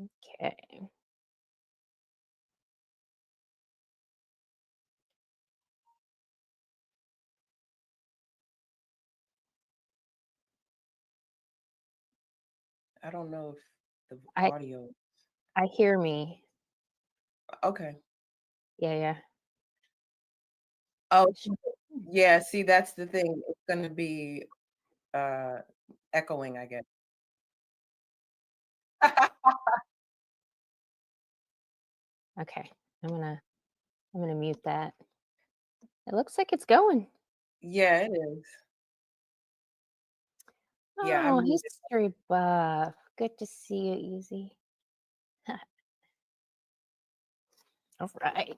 Okay. I don't know if the I audio. I hear me. Okay. Yeah, yeah. Oh, Sh- yeah. See, that's the thing. It's gonna be uh echoing, I guess. Okay. I'm gonna mute that. It looks like it's going. Yeah, it is. Yeah, Oh, I'm muted. history buff. Good to see you, Easy. All right.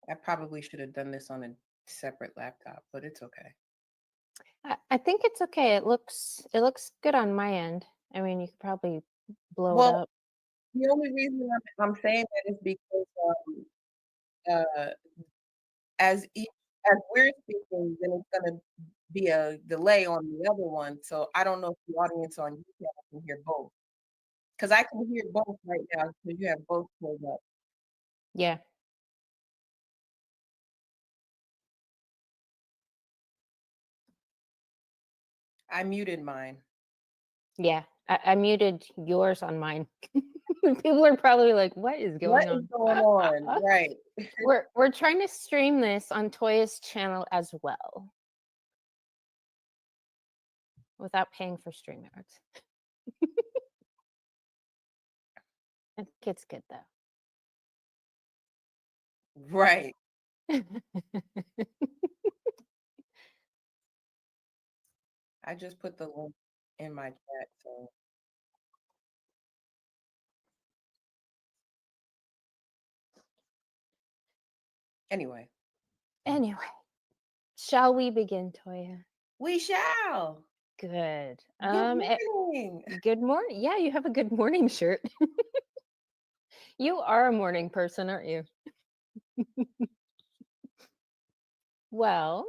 I probably should have done this on a separate laptop, but it's okay. I think it's okay. It looks good on my end. I mean, you could probably blow it Well, up. the only reason I'm saying that is because uh as each as we're speaking, then it's gonna be a delay on the other one. So I don't know if the audience on YouTube can hear both. Because I can hear both right now, because you have both pulled up. Yeah. I muted mine. Yeah. I muted yours on mine. People are probably like, "What is What going is on?" going on? Right. We're trying to stream this on Toya's channel as well without paying for StreamYards. I think it's good Right. though. I just put the link in my chat, so anyway, Anyway, shall we begin, Toya? we shall. Good. Good morning. Good morning. Yeah, you have a good morning shirt. You are a morning person, aren't you? Well,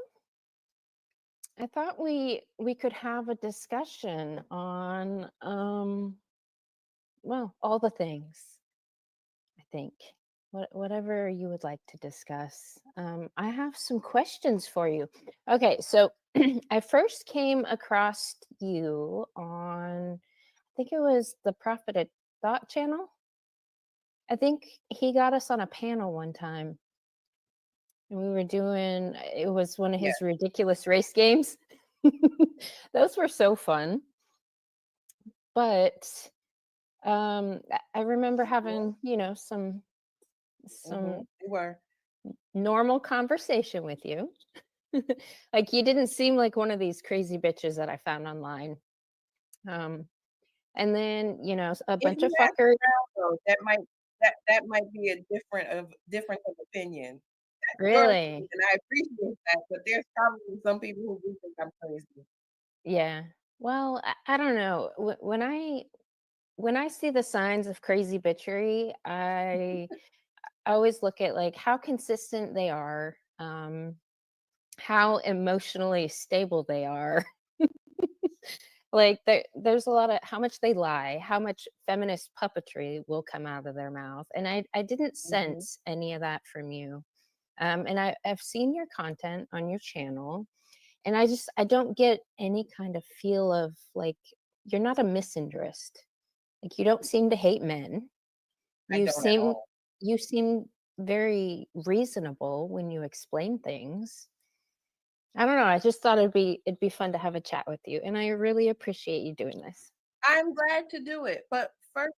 I thought we could have a discussion on well, all the things, I think. Whatever you would like to discuss. I have some questions for you. Okay, so I first came across you on, I think it was the Prophet at Thought channel. I think he got us on a panel one time, and we were doing, it was one of Yeah. his ridiculous race games. Those were so fun. But I remember having, some We were. normal conversation with you. Like you didn't seem like one of these crazy bitches that I found online. Um, and then, a If bunch you of ask fuckers. around though, that might be a difference of opinion. That's your Really? opinion, and I appreciate that, but there's probably some people who do think I'm crazy. Yeah. Well, I don't know. When I see the signs of crazy bitchery, I always look at like how consistent they are, how emotionally stable they are. Like there's a lot of how much they lie, how much feminist puppetry will come out of their mouth, and I didn't Mhm. sense any of that from you. And I've seen your content on your channel, and I don't get any kind of feel of like you're not a misandrist. Like you don't seem to hate men. I You don't at seem all. you seem very reasonable when you explain things. I don't know. I just thought it'd be fun to have a chat with you, and I really appreciate you doing this. I'm glad to do it, but first,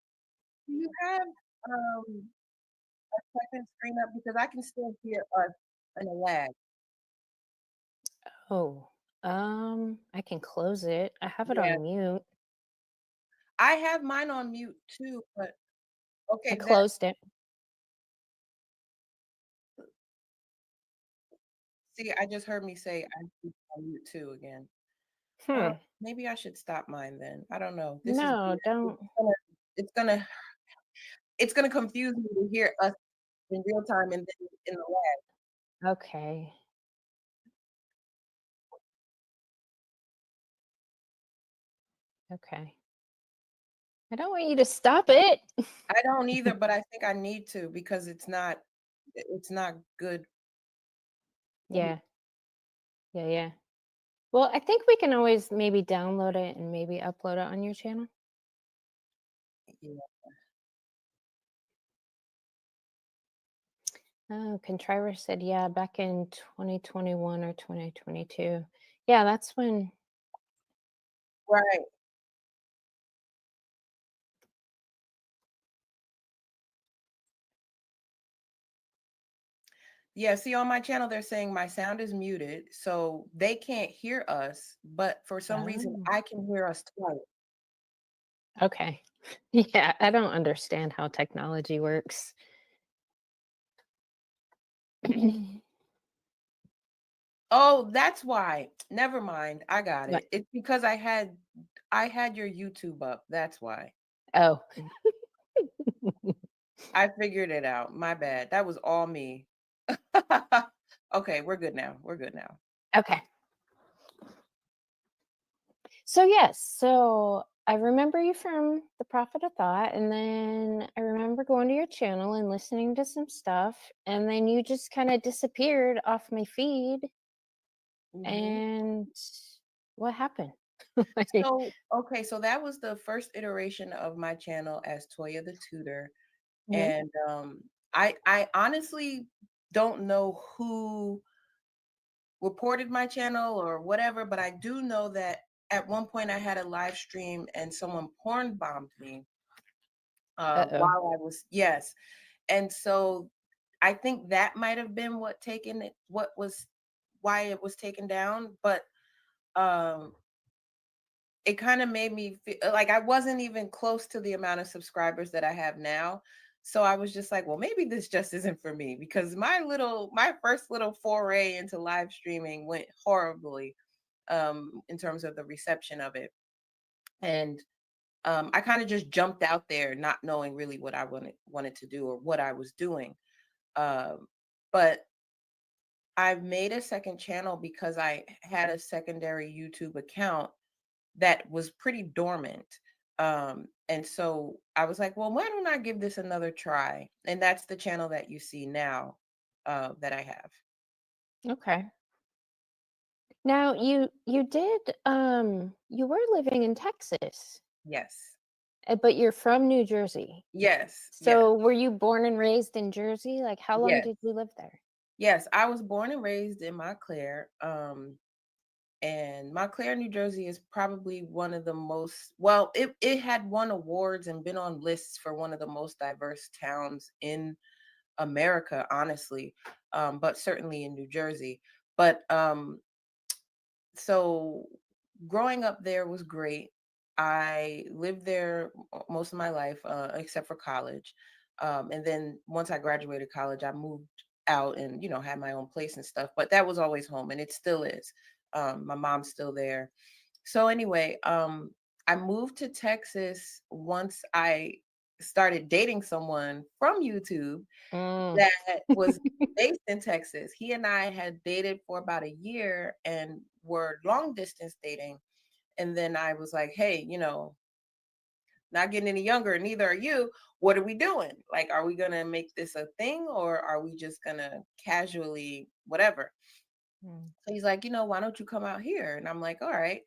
do you have, a second screen up? Because I can still hear us in a lag. Oh, I can close it. I have it Yeah. on mute. I have mine on mute too, but I okay, that closed it. see, I just heard me say I keep on mute too again. Hmm. Maybe I should stop mine then. I don't know. This is No, weird. don't. It's gonna it's gonna confuse me to hear us. in real time and then in the lag. Okay. Okay. I don't want you to stop it. I don't either, but I think I need to because it's not good for me. Yeah. Yeah, yeah. Well, I think we can always maybe download it and maybe upload it on your channel. Yeah. Oh, Contriver said, yeah, back in 2021 or 2022. Yeah, that's when. Right. Yeah, see on my channel, they're saying my sound is muted, so they can't hear us, but for some reason Oh, I can hear us twice. okay. Yeah, I don't understand how technology works. Oh, that's why. Never mind. I got What? it. It's because I had your YouTube up. That's why. Oh, I figured it out. My bad. That was all me. Okay, we're good now. We're good now. okay. So yes, so I remember you from the Prophet of Thought, and then I remember going to your channel and listening to some stuff, and then you just kind of disappeared off my feed. Mhm. And what happened? Like, So, okay, so that was the first iteration of my channel as Toya the Tutor. mhm. And I honestly don't know who reported my channel or whatever, but I do know that at one point I had a live stream and someone porn bombed me Uh-oh. while I was yes. And so I think that might have been what was why it was taken down, but um it kind of made me feel like I wasn't even close to the amount of subscribers that I have now. So I was just like, well, maybe this just isn't for me because my first little foray into live streaming went horribly in terms of the reception of it. And I kind of just jumped out there not knowing really what I wanted to do or what I was doing. Um, but I've made a second channel because I had a secondary YouTube account that was pretty dormant. And so I was like, well, why don't I give this another try? And that's the channel that you see now that I have. Okay. Now you did you were living in Texas, Yes. but you're from New Jersey. Yes. Yes. So were you born and raised in Jersey? Like how long Yes. did you live there? Yes. I was born and raised in Montclair. And Montclair, New Jersey is probably one of the most well, it had won awards and been on lists for one of the most diverse towns in America, honestly, but certainly in New Jersey. But so growing up there was great. I lived there most of my life, except for college. And then once I graduated college, I moved out and had my own place and stuff. But that was always home, and it still is. My mom's still there. So anyway, I moved to Texas once I started dating someone from YouTube Mm, that was based in Texas. He and I had dated for about a year and were long distance dating. And then I was like, hey, not getting any younger, neither are you. What are we doing? Like, are we going to make this a thing or are we just going to casually, whatever? mm. So he's like, why don't you come out here? And I'm like, all right.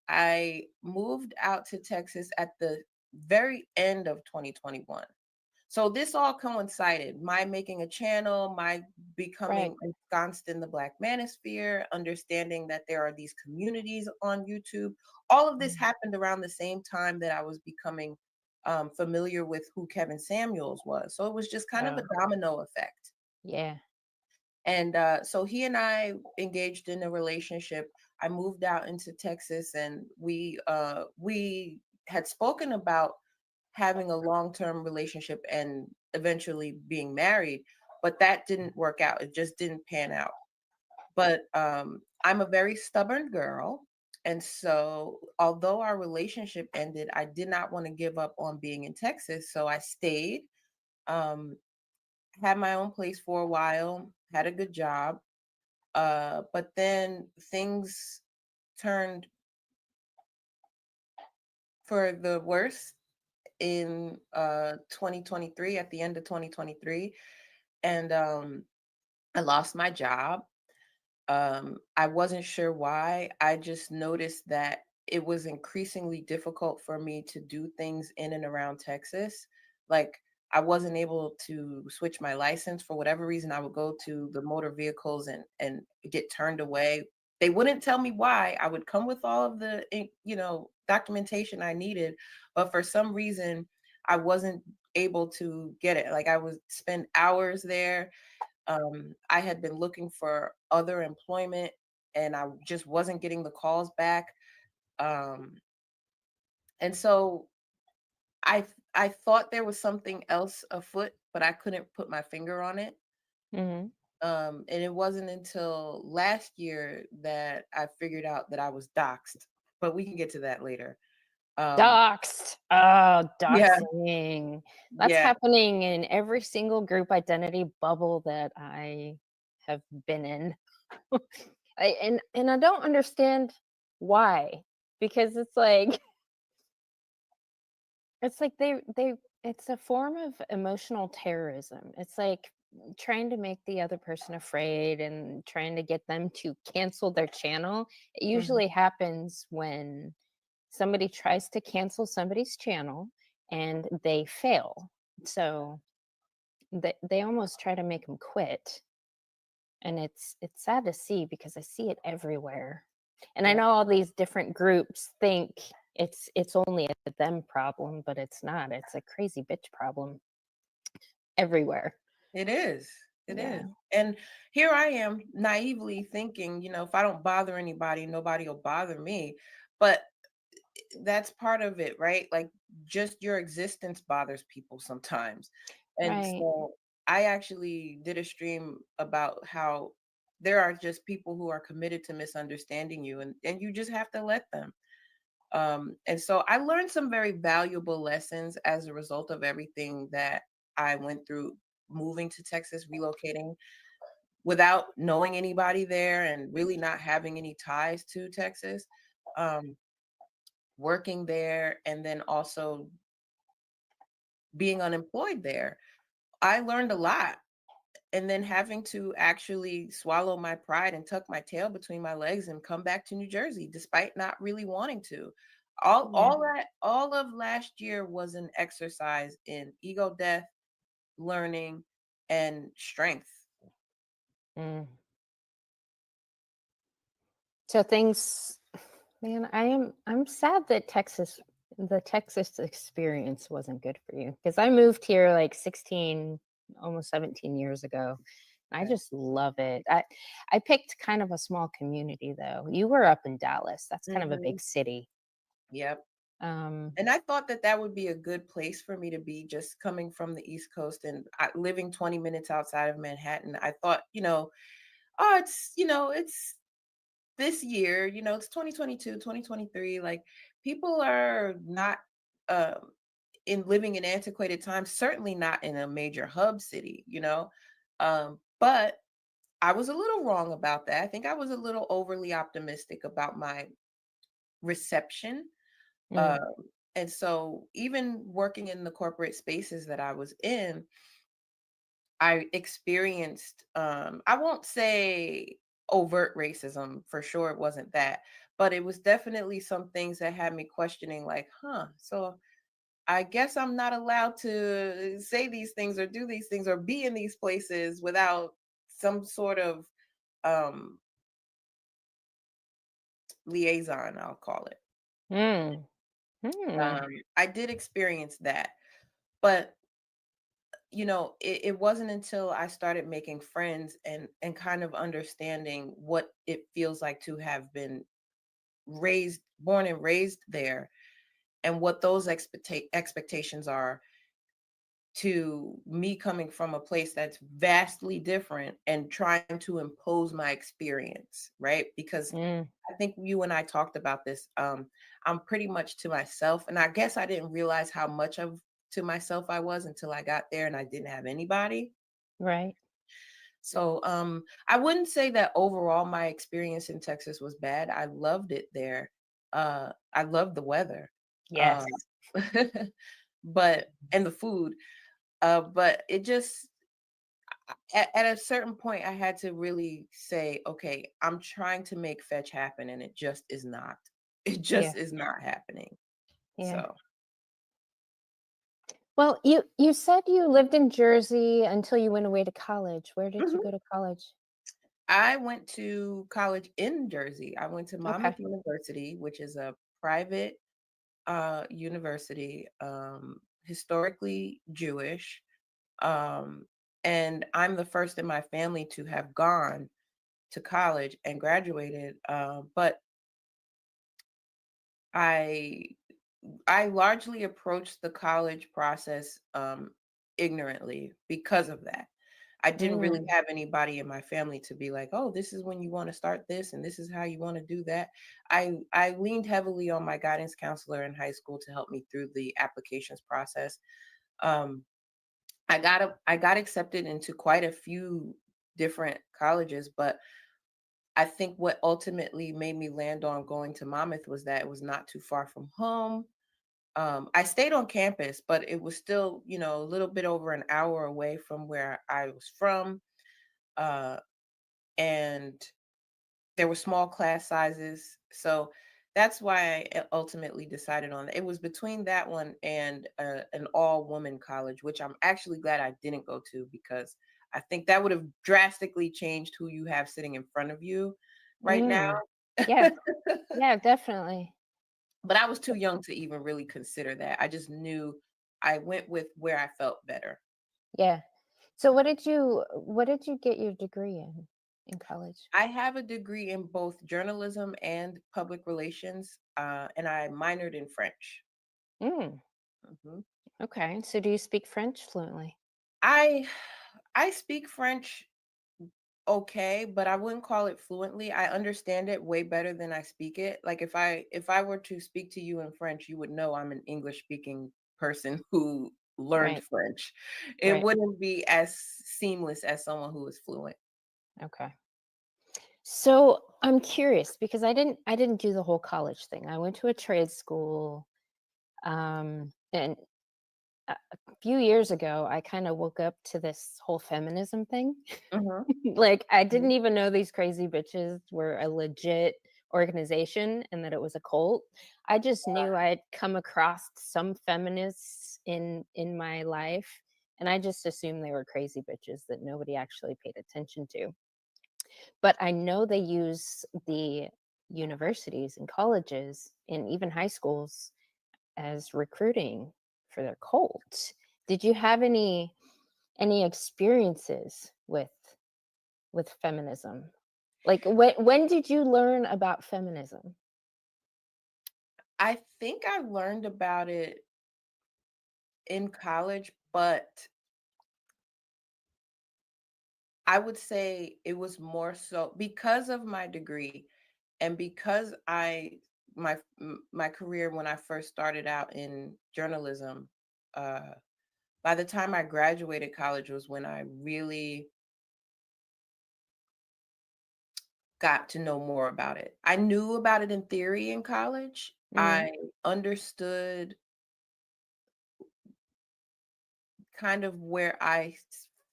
I moved out to Texas at the very end of 2021. So this all coincided. My making a channel, my Right. becoming ensconced in the Black manosphere, understanding that there are these communities on YouTube. All of this Mm. happened around the same time that I was becoming familiar with who Kevin Samuels was. So it was just kind of a Oh, domino effect. yeah. And so he and I engaged in a relationship. I moved out into Texas, and we had spoken about having a long-term relationship and eventually being married, but that didn't work out. It just didn't pan out. But I'm a very stubborn girl. And so, although our relationship ended, I did not want to give up on being in Texas. So I stayed. Um, had my own place for a while, had a good job. But then things turned for the worse in 2023, at the end of 2023. And I lost my job. I wasn't sure why. I just noticed that it was increasingly difficult for me to do things in and around Texas. Like, I wasn't able to switch my license for whatever reason. I would go to the motor vehicles and get turned away. They wouldn't tell me why. I would come with all of the documentation I needed, but for some reason I wasn't able to get it. Like, I would spend hours there. I had been looking for other employment and I just wasn't getting the calls back. Um, and so I thought there was something else afoot, but I couldn't put my finger on it. Mhm. And it wasn't until last year that I figured out that I was doxxed, but we can get to that later. Um, Doxed. Oh, yeah, doxing. That's yeah, happening in every single group identity bubble that I have been in. And I don't understand why, because it's like they it's a form of emotional terrorism. It's like trying to make the other person afraid and trying to get them to cancel their channel. It mhm, usually happens when somebody tries to cancel somebody's channel and they fail. So they almost try to make them quit. And it's sad to see because I see it everywhere. And I yeah. know all these different groups think it's only a them problem, but it's not. It's a crazy bitch problem everywhere. It is. It is. Yeah. And here I am naively thinking, if I don't bother anybody, nobody will bother me. But that's part of it, right? Like, just your existence bothers people sometimes. And Right. so I actually did a stream about how there are just people who are committed to misunderstanding you, and you just have to let them. And so I learned some very valuable lessons as a result of everything that I went through moving to Texas, relocating without knowing anybody there and really not having any ties to Texas. Um, Working there and then also being unemployed there. I learned a lot. And then having to actually swallow my pride and tuck my tail between my legs and come back to New Jersey despite not really wanting to. Yeah. All of last year was an exercise in ego death, learning, and strength. Mm. So things, man, I'm sad that the Texas experience wasn't good for you because I moved here like 16, almost 17 years ago. I Okay. just love it. I picked kind of a small community though. You were up in Dallas. That's kind of a Mhm. big city. Yep. Um, And I thought that that would be a good place for me to be, just coming from the East Coast and living 20 minutes outside of Manhattan. I thought, oh, it's this year, it's 2022, 2023. Like, people are not um, in living in antiquated times, certainly not in a major hub city. But I was a little wrong about that. I think I was a little overly optimistic about my reception. mm, Um, and so, even working in the corporate spaces that I was in, I experienced, I won't say overt racism, for sure it wasn't that, but it was definitely some things that had me questioning, like, huh, so I guess I'm not allowed to say these things or do these things or be in these places without some sort of um liaison, I'll call it. mm, mm, I did experience that, but it wasn't until I started making friends and kind of understanding what it feels like to have been born and raised there, and what those expectations are, to me coming from a place that's vastly different and trying to impose my experience, right? Because mm. I think you and I talked about this. I'm pretty much to myself, and I guess I didn't realize how much of to myself I was until I got there and I didn't have anybody. Right. So, I wouldn't say that overall my experience in Texas was bad. I loved it there. I loved the weather. Um, Yes. but and the food. But it just at a certain point I had to really say, okay, I'm trying to make fetch happen and it just is not. It Yeah. just is not happening. Yeah. So, Well, you said you lived in Jersey until you went away to college. Where did you mhm. go to college? I went to college in Jersey. I went to Okay. Monmouth University, which is a private university, historically Jewish. Um, and I'm the first in my family to have gone to college and graduated. But I I largely approached the college process ignorantly because of that. I didn't really Mm, have anybody in my family to be like, "Oh, this is when you want to start this and this is how you want to do that." I leaned heavily on my guidance counselor in high school to help me through the applications process. Um, I got accepted into quite a few different colleges, but I think what ultimately made me land on going to Monmouth was that it was not too far from home. I stayed on campus, but it was still, a little bit over an hour away from where I was from. Uh, and there were small class sizes. So that's why I ultimately decided on that. It was between that one and an all woman college, which I'm actually glad I didn't go to because I think that would have drastically changed who you have sitting in front of you right now. mm. Yeah. Yeah, definitely. But I was too young to even really consider that. I just knew I went with where I felt better. Yeah. So what did you get your degree in college? I have a degree in both journalism and public relations, and I minored in French. Mm, Mhm. okay. So do you speak French fluently? I I speak French okay, but I wouldn't call it fluently. I understand it way better than I speak it. Like if I were to speak to you in French, you would know I'm an English speaking person who learned Right. French. It Right. wouldn't be as seamless as someone who is fluent. Okay. So I'm curious because I didn't do the whole college thing. I went to a trade school. And a few years ago, I kind of woke up to this whole feminism thing. Mhm, Like, I mhm. didn't even know these crazy bitches were a legit organization and that it was a cult. I just knew I'd come across some feminists in my life, and I just assumed they were crazy bitches that nobody actually paid attention to. But I know they use the universities and colleges and even high schools as recruiting for their cult. Did you have any experiences with feminism? Like when did you learn about feminism? I think I learned about it in college, but I would say it was more so because of my degree and because my career when I first started out in journalism, uh, by the time I graduated college was when I really got to know more about it. I knew about it in theory in college. Mhm. I understood kind of where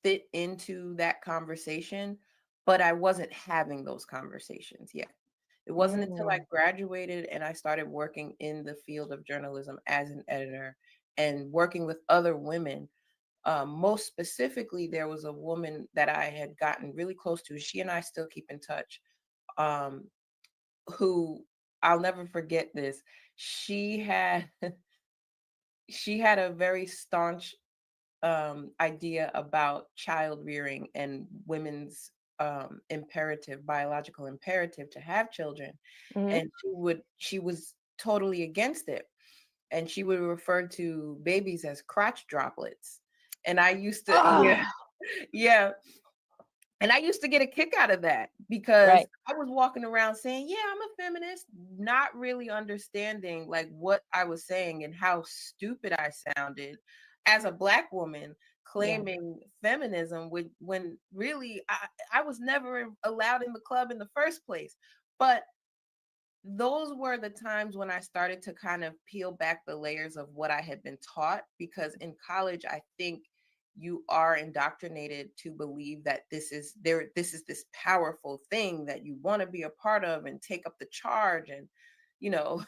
fit into that conversation, but I wasn't having those conversations yet. It wasn't until I Mm, graduated and I started working in the field of journalism as an editor and working with other women. Most specifically, there was a woman that I had gotten really close to. She and I still keep in touch. Um, who I'll never forget this. She had she had a very staunch idea about child rearing and women's biological imperative to have children. mhm. And she was totally against it. And she would refer to babies as crotch droplets. And I used to, yeah, Ah, yeah. And I used to get a kick out of that because right. I was walking around saying, "Yeah, I'm a feminist," not really understanding like what I was saying and how stupid I sounded as a black woman Yeah. claiming feminism when really I was never allowed in the club in the first place. But those were the times when I started to kind of peel back the layers of what I had been taught, because in college, I think you are indoctrinated to believe that this is this powerful thing that you want to be a part of and take up the charge and, you know,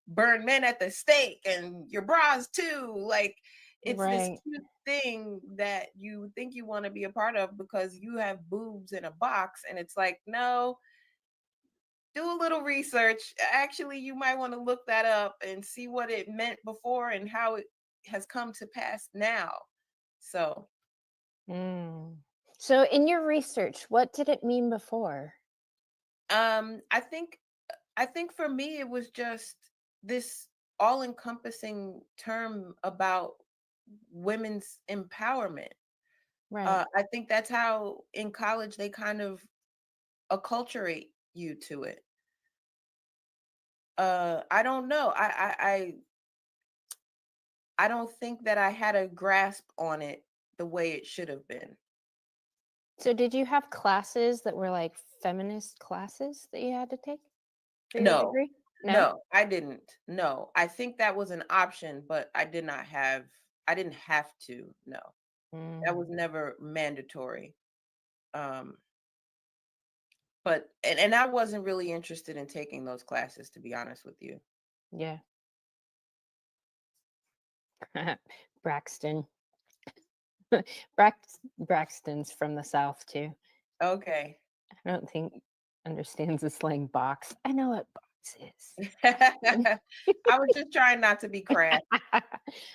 burn men at the stake and your bras too. Like, it's this Right. cute thing that you think you want to be a part of because you have boobs in a box, and it's like, no, do a little research. Actually, you might want to look that up and see what it meant before and how it has come to pass now. So, Mm. So in your research, what did it mean before? I think for me it was just this all-encompassing term about women's empowerment. Right. I think that's how in college they kind of acculturate you to it. I don't know. I don't think that I had a grasp on it the way it should have been. So did you have classes that were like feminist classes that you had to take for your No, degree? No? no, I didn't. No, I think that was an option, but I didn't have to. No, that was Mm. never mandatory. Um, but and I wasn't really interested in taking those classes, to be honest with you. Yeah. Braxton. Braxton's from the South too. Okay. I don't think understands the slang box. I know what box is. I was just trying not to be crass.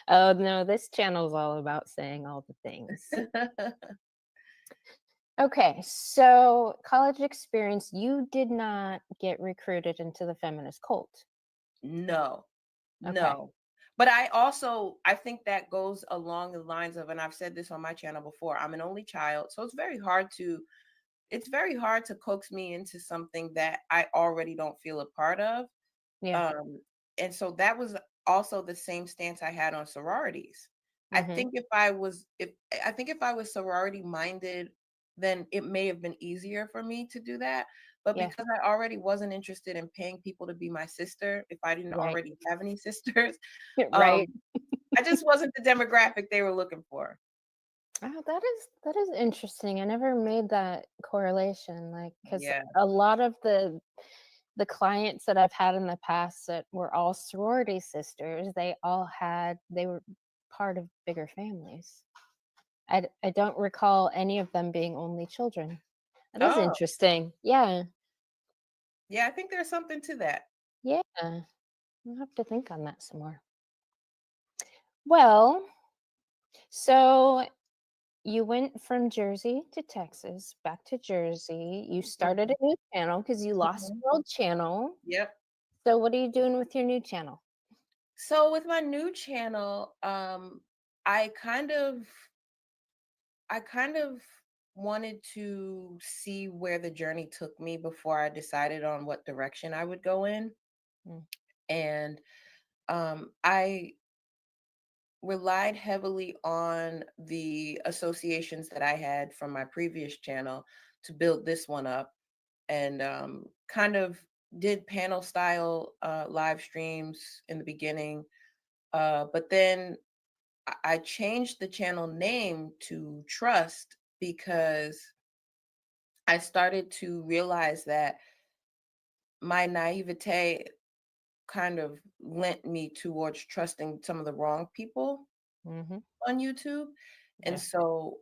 Oh no, this channel's all about saying all the things. Okay, so college experience, you did not get recruited into the feminist cult. No, Okay. no. But I think that goes along the lines of, and I've said this on my channel before, I'm an only child, so it's very hard to coax me into something that I already don't feel a part of. Yeah. Um, and so that was also the same stance I had on sororities. Mhm. I think if I was sorority minded, then it may have been easier for me to do that. But Yeah. because I already wasn't interested in paying people to be my sister, if I didn't Right. already have any sisters, Right. um, I just wasn't the demographic they were looking for. Oh, that is interesting. I never made that correlation, like, because Yeah. a lot of the clients that I've had in the past that were all sorority sisters, they were part of bigger families. I don't recall any of them being only children. That is Oh, interesting. Yeah. yeah, I think there's something to that. Yeah. I'll have to think on that some more. Well, so you went from Jersey to Texas, back to Jersey. You started Mhm, a new channel because you lost mhm. your old channel. Yep. So what are you doing with your new channel? So with my new channel, I kind of I kind of wanted to see where the journey took me before I decided on what direction I would go in. Mm, And I relied heavily on the associations that I had from my previous channel to build this one up, and kind of did panel style live streams in the beginning. But then I changed the channel name to Trust because I started to realize that my naivete kind of lent me towards trusting some of the wrong people mhm. on YouTube. And Yeah. so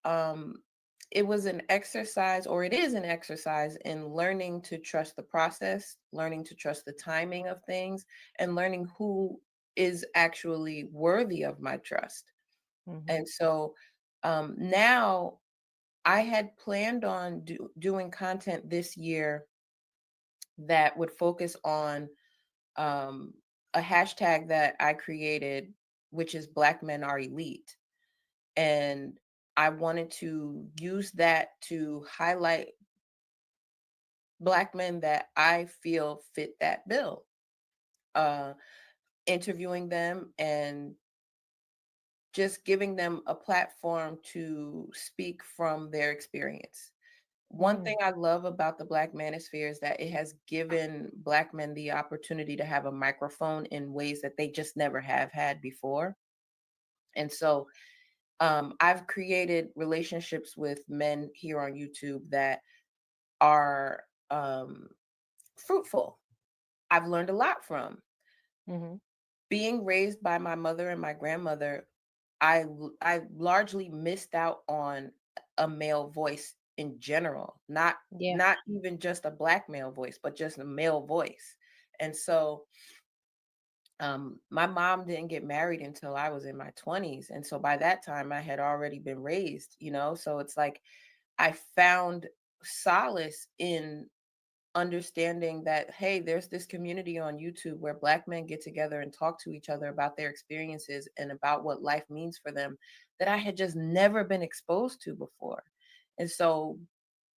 um, it was an exercise, or it is an exercise, in learning to trust the process, learning to trust the timing of things, and learning who is actually worthy of my trust. Mhm. And so now I had planned on doing content this year that would focus on um, a hashtag that I created, which is Black Men Are Elite. And I wanted to use that to highlight Black men that I feel fit that bill, uh, interviewing them and just giving them a platform to speak from their experience. One Mm, thing I love about the Black Manosphere is that it has given Black men the opportunity to have a microphone in ways that they just never have had before. And so I've created relationships with men here on YouTube that are fruitful. I've learned a lot from. mhm. Being raised by my mother and my grandmother, I largely missed out on a male voice in general, not Yeah. not even just a Black male voice, but just a male voice. And so my mom didn't get married until I was in my 20s. And so by that time I had already been raised, you know? So it's like I found solace in understanding that, hey, there's this community on YouTube where Black men get together and talk to each other about their experiences and about what life means for them that I had just never been exposed to before. And so,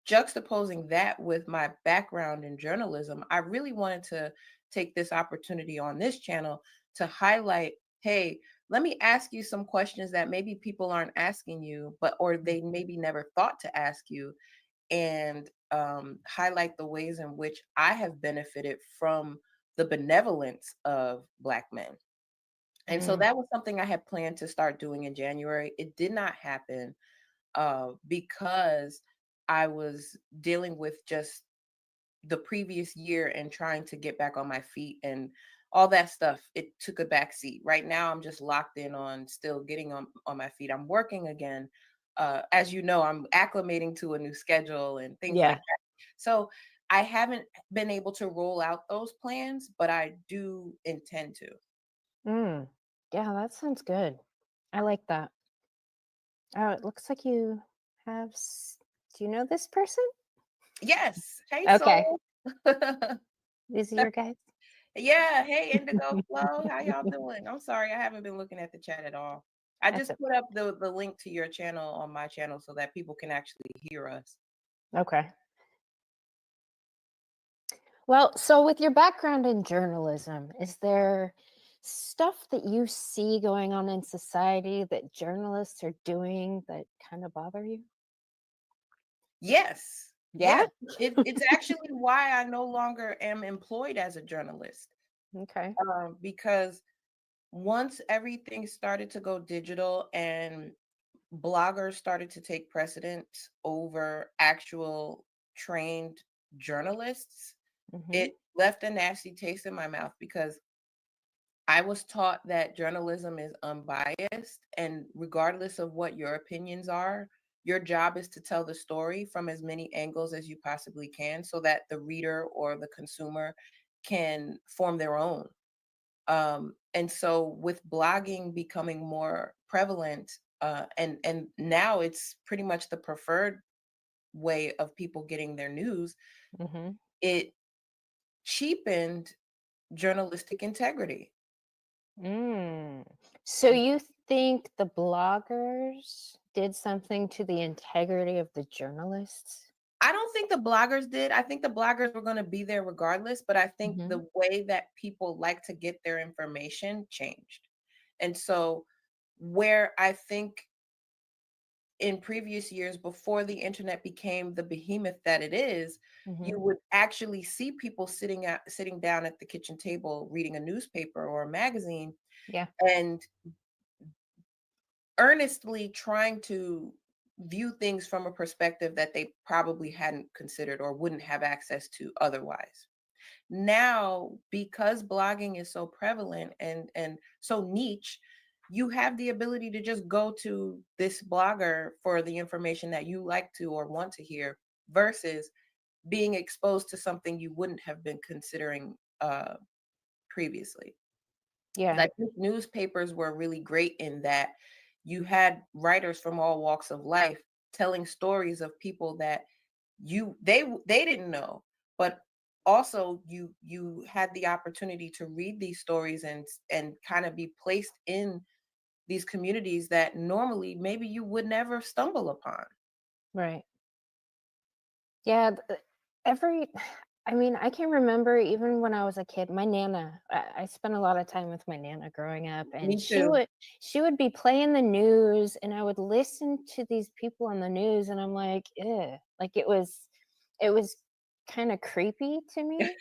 juxtaposing that with my background in journalism, I really wanted to take this opportunity on this channel to highlight, hey, let me ask you some questions that maybe people aren't asking you, but or they Mhm. maybe never thought to ask you, and highlight the ways in which I have benefited from the benevolence of Black men. And so Mm, that was something I had planned to start doing in January. It did not happen because I was dealing with just the previous year and trying to get back on my feet and all that stuff. It took a back seat. Right now I'm just locked in on still getting on my feet. I'm working again. As you know, I'm acclimating to a new schedule and things like yeah. that. So I haven't been able to roll out those plans, but I do intend to. Mm. Yeah, that sounds good. I like that. Oh, it looks like you have do you know this person? Yes. Hey, Okay. soul. These are your guys? Yeah. Hey, Indigo Flow. How y'all doing? I'm sorry, I haven't been looking at the chat at all. I That's just it. put up the link to your channel on my channel so that people can actually hear us. Okay. Well, so with your background in journalism, is there stuff that you see going on in society that journalists are doing that kind of bother you? Yes. Yeah? Yes. It's actually why I no longer am employed as a journalist. Okay. Because once everything started to go digital and bloggers started to take precedence over actual trained journalists, Mhm. it left a nasty taste in my mouth because I was taught that journalism is unbiased, and regardless of what your opinions are, your job is to tell the story from as many angles as you possibly can so that the reader or the consumer can form their own. And so, with blogging becoming more prevalent, and now it's pretty much the preferred way of people getting their news, Mhm. it cheapened journalistic integrity. Mm. So you think the bloggers did something to the integrity of the journalists? I don't think the bloggers did. I think the bloggers were gonna be there regardless, but I think Mhm. the way that people like to get their information changed. And so where I think in previous years before the internet became the behemoth that it is, you Mhm. would actually see people sitting down at the kitchen table reading a newspaper or a magazine Yeah. and earnestly trying to view things from a perspective that they probably hadn't considered or wouldn't have access to otherwise. Now, because blogging is so prevalent and so niche, you have the ability to just go to this blogger for the information that you like to or want to hear versus being exposed to something you wouldn't have been considering previously. Yeah. Because I think newspapers were really great in that you had writers from all walks of life telling stories of people that they didn't know, but also you had the opportunity to read these stories and kind of be placed in these communities that normally maybe you would never stumble upon. Right. Yeah, every I mean, I can remember even when I was a kid, my nana, I spent a lot of time with my nana growing up, and Me too. she would be playing the news, and I would listen to these people on the news, and I'm like, "Ugh," like it was kind of creepy to me,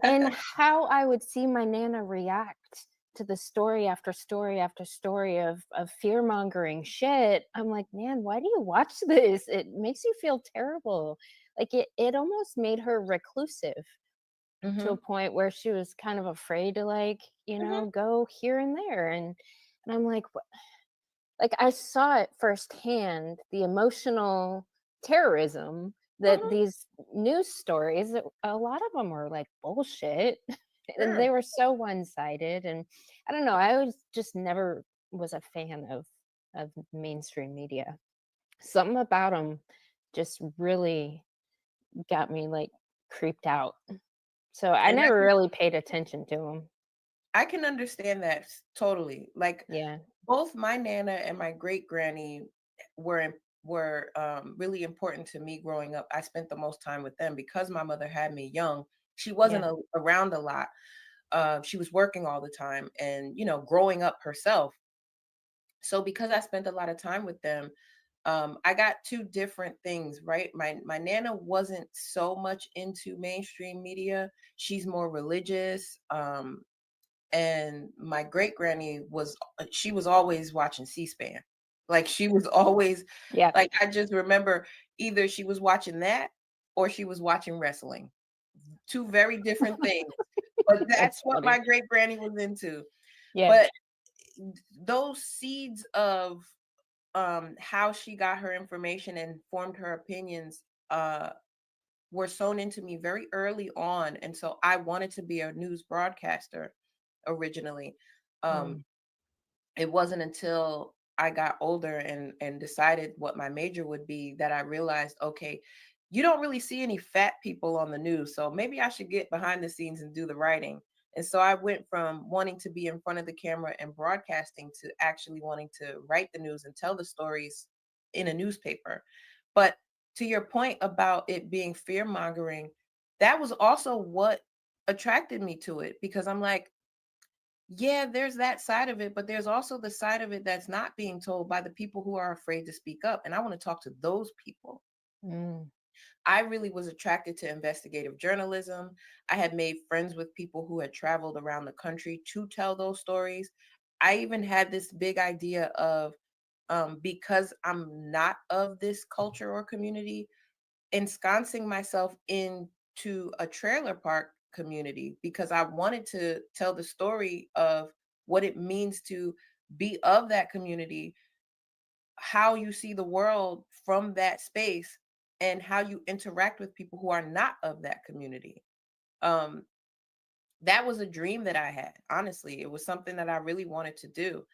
and how I would see my nana react to the story after story after story of fear mongering shit. I'm like, man, why do you watch this? It makes you feel terrible. Like it almost made her reclusive to a Mhm, point where she was kind of afraid to like, mhm, go here and there. And I'm like, like I saw it firsthand, the emotional terrorism that mhm. these news stories, a lot of them were like bullshit. And Sure. they were so one-sided. And I don't know, I was just never was a fan of mainstream media. Something about them just really got me like creeped out. So I And never really paid attention to them. I can understand that totally. Like Yeah. both my nana and my great granny were really important to me growing up. I spent the most time with them because my mother had me young. She wasn't Yeah. around a lot. She was working all the time and growing up herself. So because I spent a lot of time with them, I got two different things, right? My nana wasn't so much into mainstream media. She's more religious. And my great granny she was always watching C-SPAN. Like she was always Yeah. like I just remember either she was watching that or she was watching wrestling. Two very different things. But that's That's what funny. my great granny was into. Yeah. But those seeds of how she got her information and formed her opinions were sown into me very early on, and so I wanted to be a news broadcaster originally. um Mm. it wasn't until I got older and decided what my major would be that I realized, okay, you don't really see any fat people on the news, so maybe I should get behind the scenes and do the writing. And so I went from wanting to be in front of the camera and broadcasting to actually wanting to write the news and tell the stories in a newspaper. But to your point about it being fear mongering, that was also what attracted me to it because I'm like, yeah, there's that side of it, but there's also the side of it that's not being told by the people who are afraid to speak up. And I want to talk to those people. Mm. I really was attracted to investigative journalism. I had made friends with people who had traveled around the country to tell those stories. I even had this big idea of because I'm not of this culture or community, ensconcing myself into a trailer park community because I wanted to tell the story of what it means to be of that community, how you see the world from that space, and how you interact with people who are not of that community. Um, that was a dream that I had. Honestly, it was something that I really wanted to do,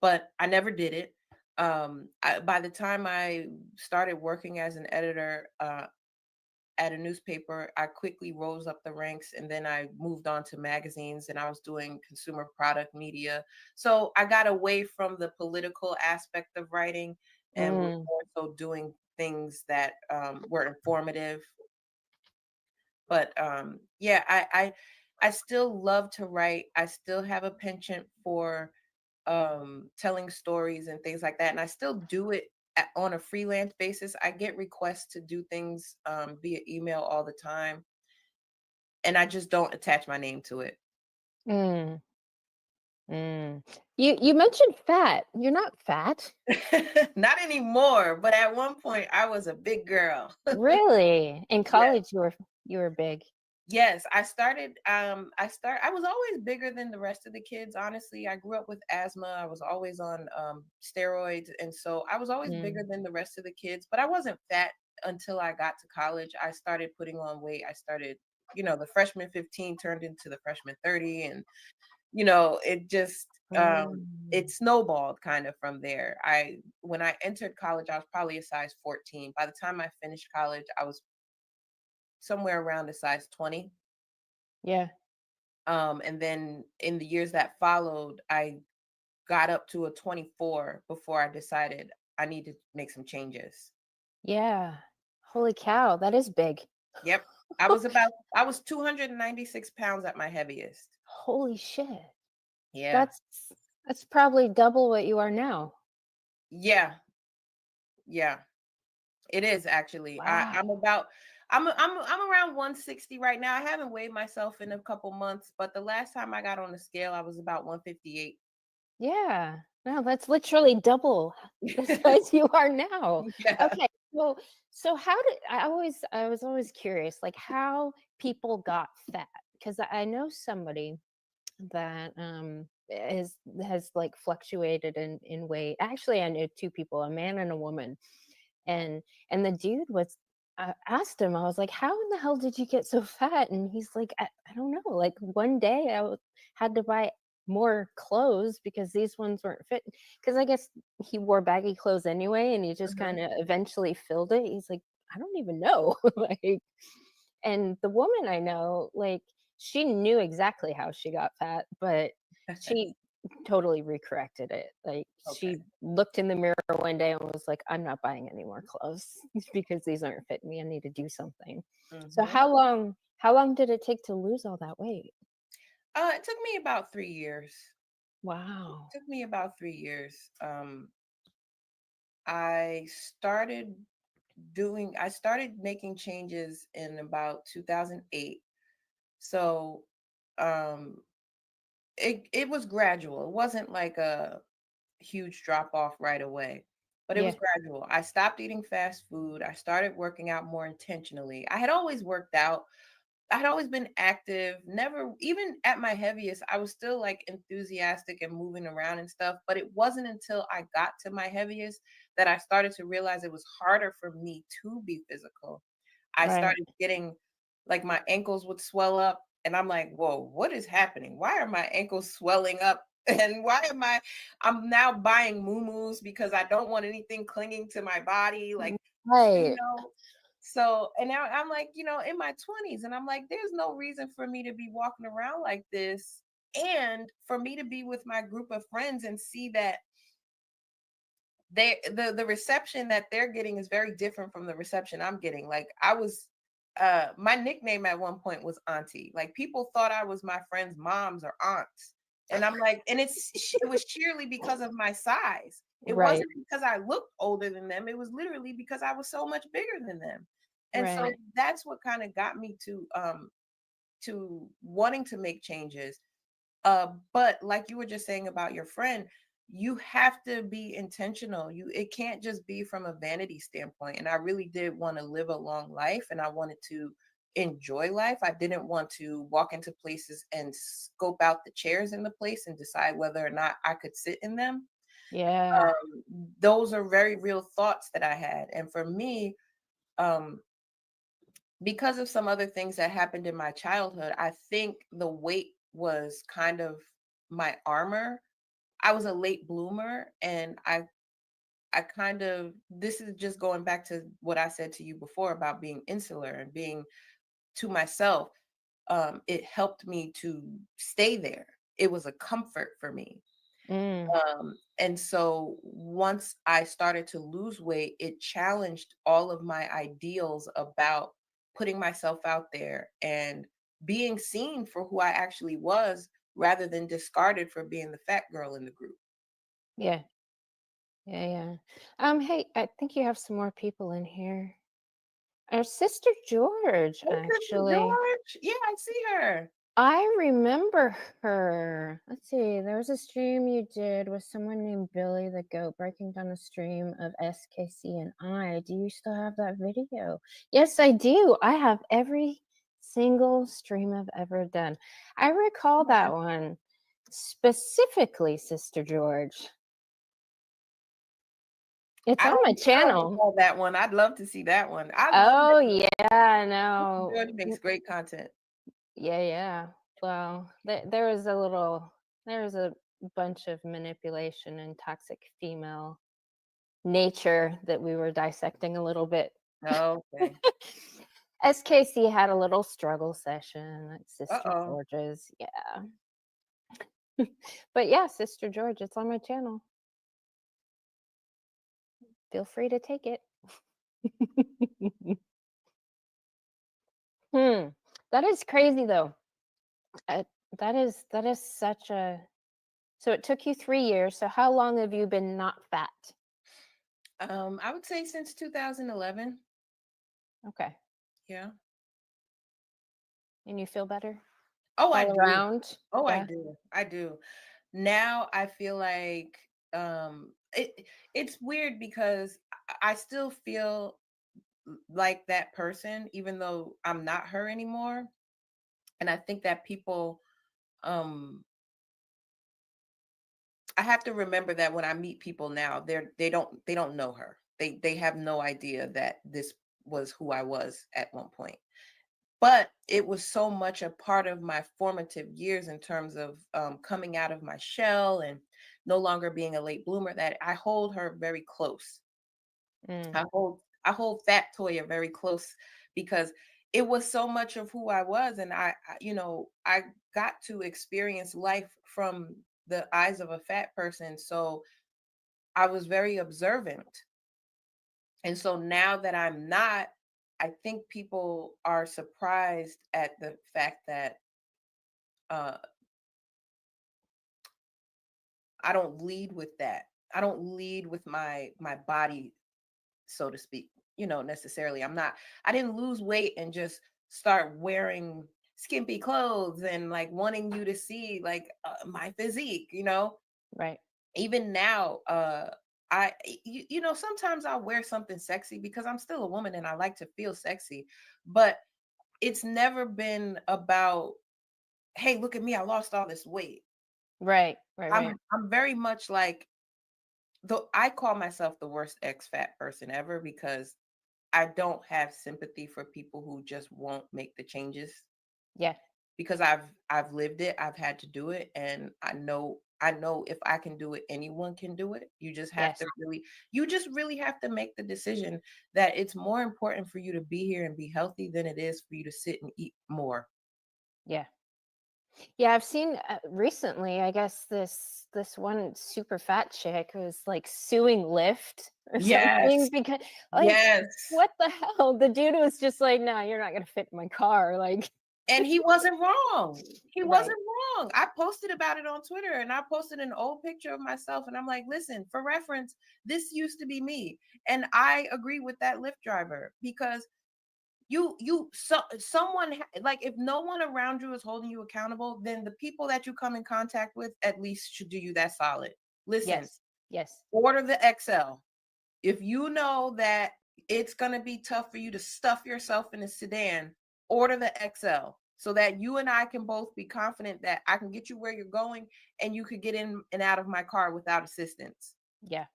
but I never did it. By the time I started working as an editor, at a newspaper, I quickly rose up the ranks and then I moved on to magazines and I was doing consumer product media. So I got away from the political aspect of writing and was Mm. more so doing things that were informative. But yeah, I still love to write. I still have a penchant for telling stories and things like that. And I still do it on a freelance basis. I get requests to do things via email all the time, and I just don't attach my name to it. Mm. Mm. You mentioned fat. You're not fat. Not anymore, but at one point I was a big girl. Really? In Yeah. college you were big. Yes, I was always bigger than the rest of the kids, honestly. I grew up with asthma. I was always on steroids, and so I was always bigger Mm. than the rest of the kids, but I wasn't fat until I got to college. I started putting on weight. I started, the freshman 15 turned into the freshman 30, and it just it Mm. snowballed kind of from there. I When I entered college, I was probably a size 14. By the time I finished college, I was somewhere around a size 20. Yeah. And then in the years that followed, I got up to a 24 before I decided I need to make some changes. Yeah. Holy cow, that is big. Yep. I was 296 pounds at my heaviest. Holy shit. Yeah. That's that's probably double what you are now. Yeah. Yeah. It is actually. Wow. I'm around 160 right now. I haven't weighed myself in a couple months, but the last time I got on the scale, I was about 158. Yeah. No, that's literally double the size you are now. Yeah. Okay. So how did I was always curious, like how people got fat. Because I know somebody that has like fluctuated in weight. Actually, I knew two people, a man and a woman. And the dude was I asked him, I was like, how in the hell did you get so fat? And he's like, I don't know. Like one day had to buy more clothes because these ones weren't fit. Because I guess he wore baggy clothes anyway, and he just kind Mhm. of eventually filled it. He's like, I don't even know. Like, and the woman I know, like, she knew exactly how she got fat, but she totally recorrected it. Like, Okay. she looked in the mirror one day and was like, "I'm not buying any more clothes because these aren't fitting me. I need to do something." So Mhm. how long did it take to lose all that weight? It took me about 3 years. It Wow. took me about 3 years. I started I started making changes in about 2008. So, um, it was gradual. It wasn't like a huge drop off right away, but it was Yeah. gradual. I stopped eating fast food. I started working out more intentionally. I had always worked out. I had always been active, never even at my heaviest, I was still like enthusiastic and moving around and stuff, but it wasn't until I got to my heaviest that I started to realize it was harder for me to be physical. I Right. started getting like my ankles would swell up and I'm like, "Whoa, what is happening? Why are my ankles swelling up?" And why am I'm now buying muumuus because I don't want anything clinging to my body like, you Right. know, so, and now I'm like, in my 20s, and I'm like, there's no reason for me to be walking around like this. And for me to be with my group of friends and see that the reception that they're getting is very different from the reception I'm getting. Like my nickname at one point was Auntie. Like people thought I was my friends' moms or aunts. And I'm like, and it was sheerly because of my size. It Right. wasn't because I looked older than them. It was literally because I was so much bigger than them. And so Right. that's what kind of got me to wanting to make changes. But like you were just saying about your friend, you have to be intentional. It can't just be from a vanity standpoint. And I really did want to live a long life and I wanted to enjoy life. I didn't want to walk into places and scope out the chairs in the place and decide whether or not I could sit in them. Yeah. Those are very real thoughts that I had. And for me, um, because of some other things that happened in my childhood, I think the weight was kind of my armor. I was a late bloomer and I kind of this is just going back to what I said to you before about being insular and being to myself. It helped me to stay there. It was a comfort for me. Mm. And so once I started to lose weight, it challenged all of my ideals about putting myself out there and being seen for who I actually was rather than discarded for being the fat girl in the group. Yeah. Yeah, yeah. Hey, I think you have some more people in here. Our sister George, Hey, Sister actually. George. Yeah, I see her. I remember her. Let's see. There was a stream you did with someone named Billy the Goat breaking down a stream of SKC and I. Do you still have that video? Yes, I do. I have every single stream I've ever done. I recall Yeah, that one specifically, Sister George. It's on my I don't channel. recall that one. I'd love to see that one. I love that Oh, yeah, I Sister know. George makes great content. Yeah, yeah. Well, there was a bunch of manipulation and toxic female nature that we were dissecting a little bit. Okay. SKC had a little struggle session at Sister Uh-oh. George's. Yeah. But yeah, Sister George, it's on my channel. Feel free to take it. Hmm. That is crazy though. Uh, that is such a so it took you 3 years. So how long have you been not fat? I would say since 2011. Okay. Yeah. And you feel better Oh, I all do. around? Oh, I Yeah. do. I do. Now I feel like it's weird because I still feel like that person even though I'm not her anymore. And I think that people um I have to remember that when I meet people now, they don't know her. They have no idea that this was who I was at one point. But it was so much a part of my formative years in terms of coming out of my shell and no longer being a late bloomer that I hold her very close. Mm, I hold Fat Toya very close because it was so much of who I was, and I got to experience life from the eyes of a fat person. So I was very observant. And so now that I'm not, I think people are surprised at the fact that uh, I don't lead with that. I don't lead with my body, so to speak. Necessarily. I didn't lose weight and just start wearing skimpy clothes and like wanting you to see like my physique. right. Even now, sometimes I'll wear something sexy because I'm still a woman and I like to feel sexy, but it's never been about, hey, look at me, I lost all this weight. Right. Right. I'm Right. I'm very much like, though I call myself the worst ex-fat person ever because I don't have sympathy for people who just won't make the changes Yeah. because I've lived it, I've had to do it, and I know if I can do it, anyone can do it. Yes. You just really have to make the decision that it's more important for you to be here and be healthy than it is for you to sit and eat more. Yeah. Yeah, I've seen recently, I guess this one super fat chick was like suing Lyft or Yes. something because like Yes. what the hell? The dude was just like, "No, you're not gonna fit in my car." Like, And he wasn't wrong. He right. wasn't wrong. I posted about it on Twitter and I posted an old picture of myself and I'm like, listen, for reference, this used to be me. And I agree with that Lyft driver because like if no one around you is holding you accountable, then the people that you come in contact with at least should do you that solid. Listen, Yes. Yes. order the XL. If you know that it's going to be tough for you to stuff yourself in a sedan, order the XL so that you and I can both be confident that I can get you where you're going and you could get in and out of my car without assistance. Yeah.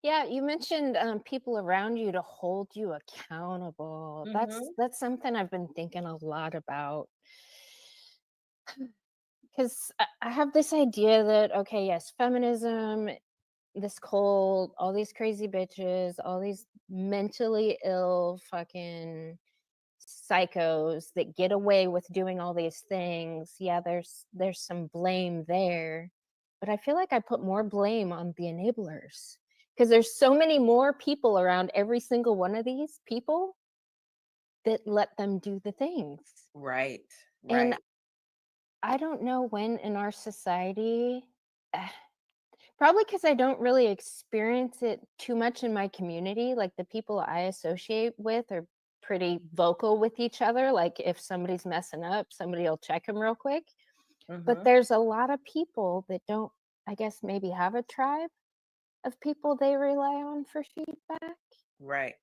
Yeah, you mentioned people around you to hold you accountable. That's Mhm. that's something I've been thinking a lot about because I have this idea that okay, yes, feminism, this cult, all these crazy bitches, all these mentally ill fucking psychos that get away with doing all these things. Yeah, there's some blame there. But I feel like I put more blame on the enablers because there's so many more people around every single one of these people that let them do the things. Right. And Right. I don't know when in our society probably because I don't really experience it too much in my community, like, the people I associate with are pretty vocal with each other, like, if somebody's messing up, somebody'll check them real quick, but Mhm. there's a lot of people that don't, I guess, maybe have a tribe of people they rely on for feedback. Right.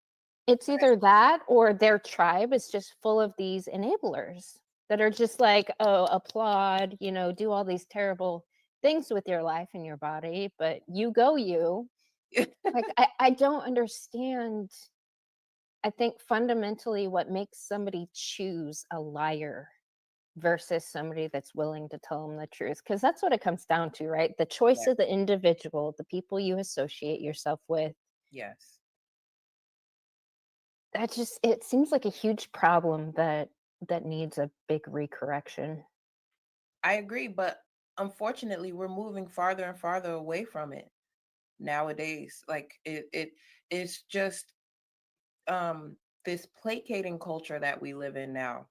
It's Right. either that or their tribe is just full of these enablers that are just like, "Oh, applaud, do all these terrible things with your life and your body, but you go you." Like, I don't understand, I think fundamentally what makes somebody choose a liar versus somebody that's willing to tell them the truth, because that's what it comes down to, right? The choice Yes. of the individual, the people you associate yourself with. Yes. That just it seems like a huge problem that needs a big recorrection. I agree, but unfortunately, we're moving farther and farther away from it nowadays. Like it's just um this placating culture that we live in now,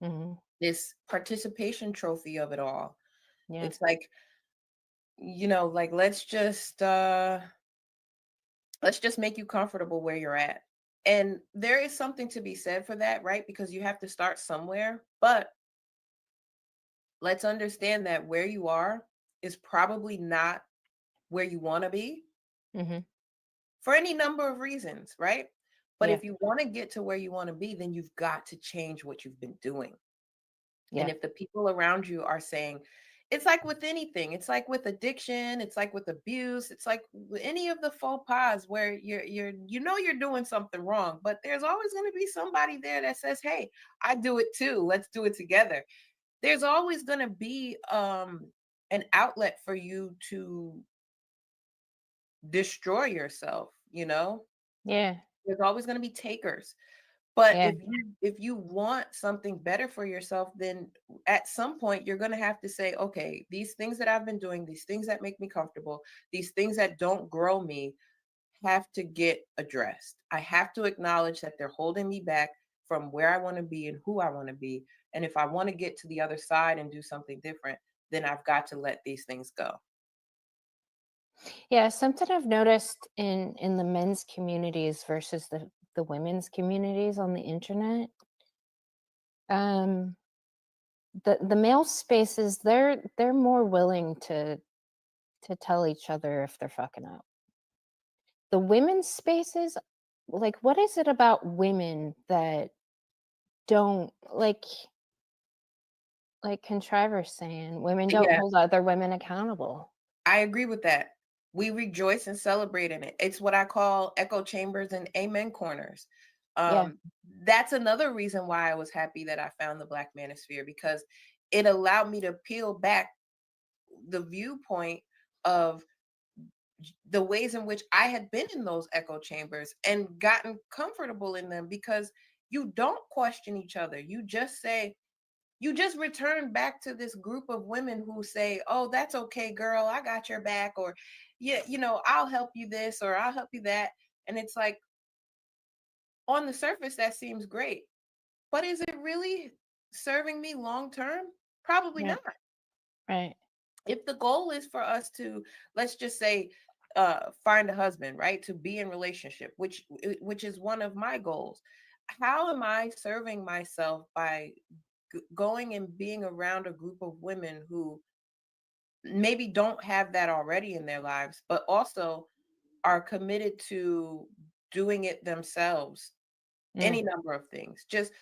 Mhm. this participation trophy of it all. Yeah. It's like, like let's just make you comfortable where you're at. And there is something to be said for that, right? Because you have to start somewhere. But let's understand that where you are is probably not where you want to be Mhm. for any number of reasons, right? But Yeah. if you want to get to where you want to be, then you've got to change what you've been doing. And Yeah. if the people around you are saying, it's like with anything, it's like with addiction, it's like with abuse, it's like any of the faux pas where you're doing something wrong, but there's always going to be somebody there that says, "Hey, I do it too. Let's do it together." There's always going to be an outlet for you to destroy yourself. Yeah. There's always going to be takers. But Yeah. if you want something better for yourself, then at some point you're going to have to say, okay, these things that I've been doing, these things that make me comfortable, these things that don't grow me have to get addressed. I have to acknowledge that they're holding me back from where I want to be and who I want to be. And if I want to get to the other side and do something different, then I've got to let these things go. Yeah, something I've noticed in the men's communities versus the women's communities on the internet. Um the male spaces, they're more willing to tell each other if they're fucking up. The women's spaces, like what is it about women that don't like Contriver's saying, women don't Yeah, hold other women accountable. I agree with that. We rejoice and celebrate in it. It's what I call echo chambers and amen corners. Yeah. Um, that's another reason why I was happy that I found the Black Manosphere, because it allowed me to peel back the viewpoint of the ways in which I had been in those echo chambers and gotten comfortable in them, because you don't question each other. You just return back to this group of women who say, "Oh, that's okay, girl. I got your back," or "Yeah, I'll help you this or I'll help you that." And it's like, on the surface that seems great, but is it really serving me long term? Probably Yeah. not. Right. If the goal is for us to, let's just say, find a husband, right? To be in relationship, which is one of my goals. How am I serving myself by going and being around a group of women who maybe don't have that already in their lives, but also are committed to doing it themselves? Mm. Any number of things, just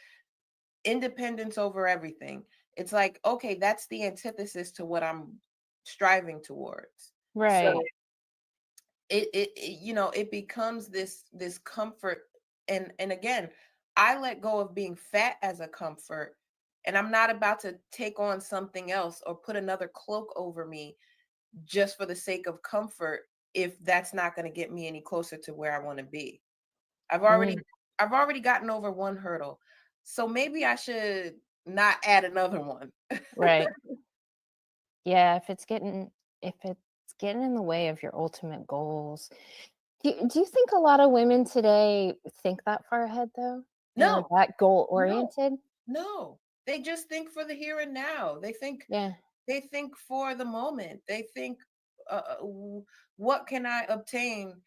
independence over everything. It's like, okay, that's the antithesis to what I'm striving towards. So Right. it becomes this comfort. And again, I let go of being fat as a comfort, and I'm not about to take on something else or put another cloak over me just for the sake of comfort, if that's not going to get me any closer to where I want to be. I've already Mm. I've already gotten over one hurdle. So maybe I should not add another one. Right. Yeah, if it's getting in the way of your ultimate goals. Do you think a lot of women today think that far ahead though? And are No, that goal no, oriented? no. They just think for the here and now. Yeah. They think for the moment. They think, what can I obtain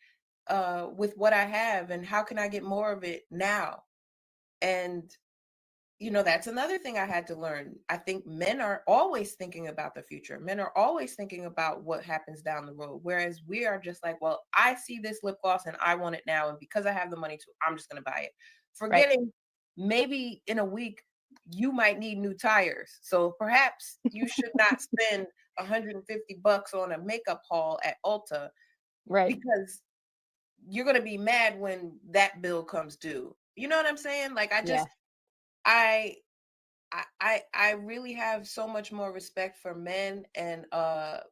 with what I have, and how can I get more of it now? And that's another thing I had to learn. I think men are always thinking about the future. Men are always thinking about what happens down the road. Whereas we are just like, well, I see this lip gloss and I want it now. And because I have the money to, I'm just going to buy it. Right. Forgetting maybe in a week, you might need new tires. So perhaps you should not spend $150 on a makeup haul at Ulta, Right. because you're going to be mad when that bill comes due. You know what I'm saying? Like, Yeah. I I really have so much more respect for men and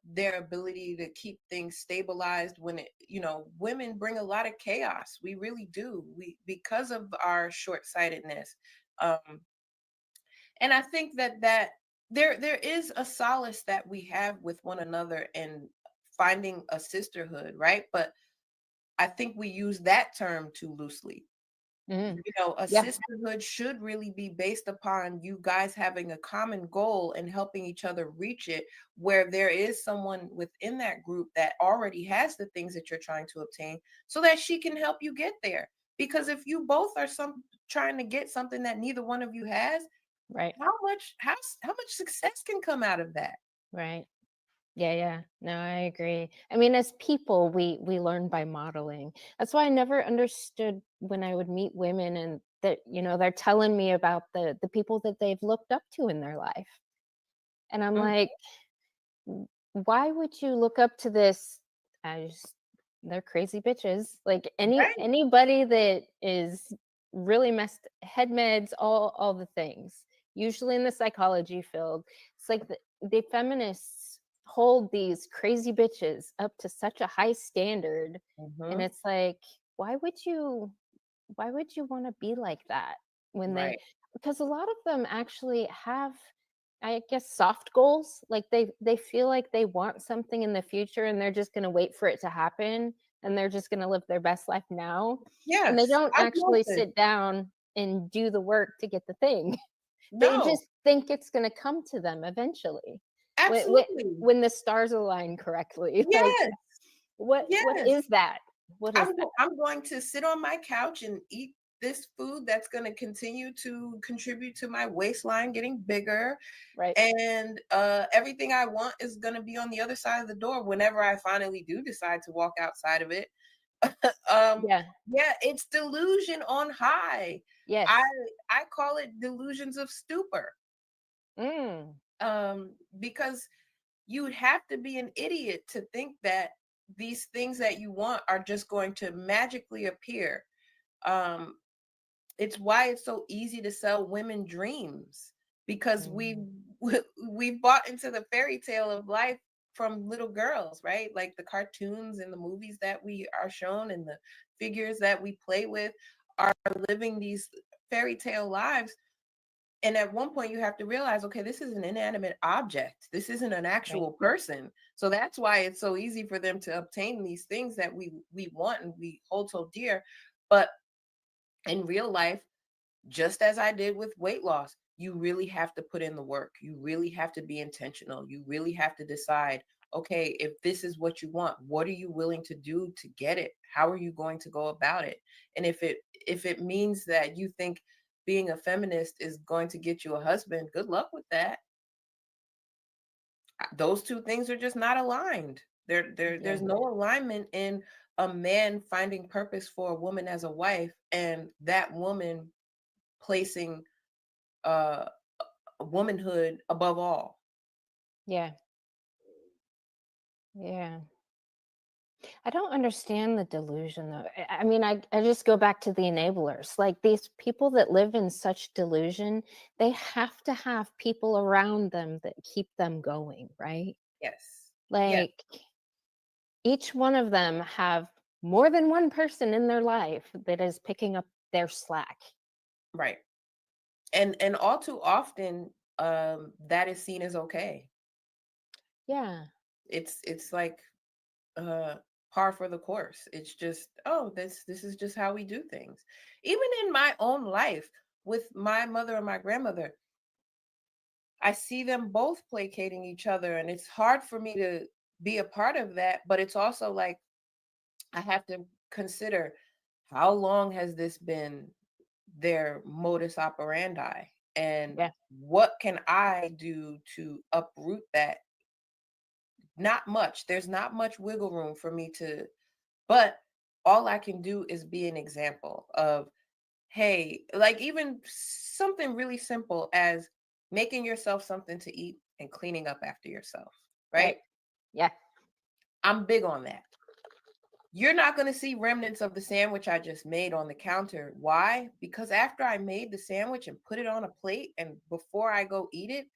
their ability to keep things stabilized when women bring a lot of chaos. We really do. We Because of our short-sightedness. Um and I think that there is a solace that we have with one another and finding a sisterhood, right? But I think we use that term too loosely. Mm. A Yeah, sisterhood should really be based upon you guys having a common goal and helping each other reach it, where there is someone within that group that already has the things that you're trying to obtain so that she can help you get there. Because if you both are trying to get something that neither one of you has, right, how much success can come out of that? right. Yeah, yeah. No, I agree. I mean, as people, we learn by modeling. That's why I never understood when I would meet women and that, they're telling me about the people that they've looked up to in their life. And I'm Mm, like, Why would you look up to this as they're crazy bitches? Like right. anybody that is really messed head meds, all the things. Usually in the psychology field, it's like the feminists hold these crazy bitches up to such a high standard, and Mhm. it's like, why would you why would you want to be like that when they Right. because a lot of them actually have, I guess, soft goals. Like they feel like they want something in the future and they're just going to wait for it to happen, and they're just going to live their best life now, and they Yes. don't I've actually noticed. sit down and do the work to get the thing. They No. just think it's going to come to them eventually when, when Absolutely. when the stars align correctly. Like Yes. what Yes. is that? What is that? I'm going to sit on my couch and eat this food that's going to continue to contribute to my waistline getting bigger, Right. and everything I want is going to be on the other side of the door whenever I finally do decide to walk outside of it. um Yeah. yeah, it's delusion on high. i Yes. I call it delusions of stupor, Mm. because you would have to be an idiot to think that these things that you want are just going to magically appear. um it's why it's so easy to sell women dreams, because Mm. we've bought into the fairy tale of life from little girls, right? Like the cartoons and the movies that we are shown and the figures that we play with are living these fairy tale lives. And at one point you have to realize, okay, this is an inanimate object, this isn't an Right. actual person. So that's why it's so easy for them to obtain these things that we want and we hold so dear. But in real life, just as I did with weight loss, you really have to put in the work. You really have to be intentional. You really have to decide, okay, if this is what you want, what are you willing to do to get it? How are you going to go about it? And if it means that you think being a feminist is going to get you a husband, good luck with that. Those two things are just not aligned. There's Yeah. no alignment in a man finding purpose for a woman as a wife and that woman placing uh womanhood above all. Yeah. Yeah. I don't understand the delusion though. I mean, I just go back to the enablers. Like these people that live in such delusion, they have to have people around them that keep them going, right? Yes. Yes, Like each one of them have more than one person in their life that is picking up their slack. right. And all too often, that is seen as okay. Yeah. It's like uh par for the course. It's just, oh, this is just how we do things. Even in my own life with my mother and my grandmother, I see them both placating each other, and it's hard for me to be a part of that, but it's also like I have to consider, how long has this been their modus operandi, and Yeah. what can I do to uproot that? Not much. There's not much wiggle room for me to, but all I can do is be an example of, hey, like even something really simple as making yourself something to eat and cleaning up after yourself, Right. right? Yeah. I'm big on that. You're not going to see remnants of the sandwich I just made on the counter. Why? Because after I made the sandwich and put it on a plate and before I go eat it,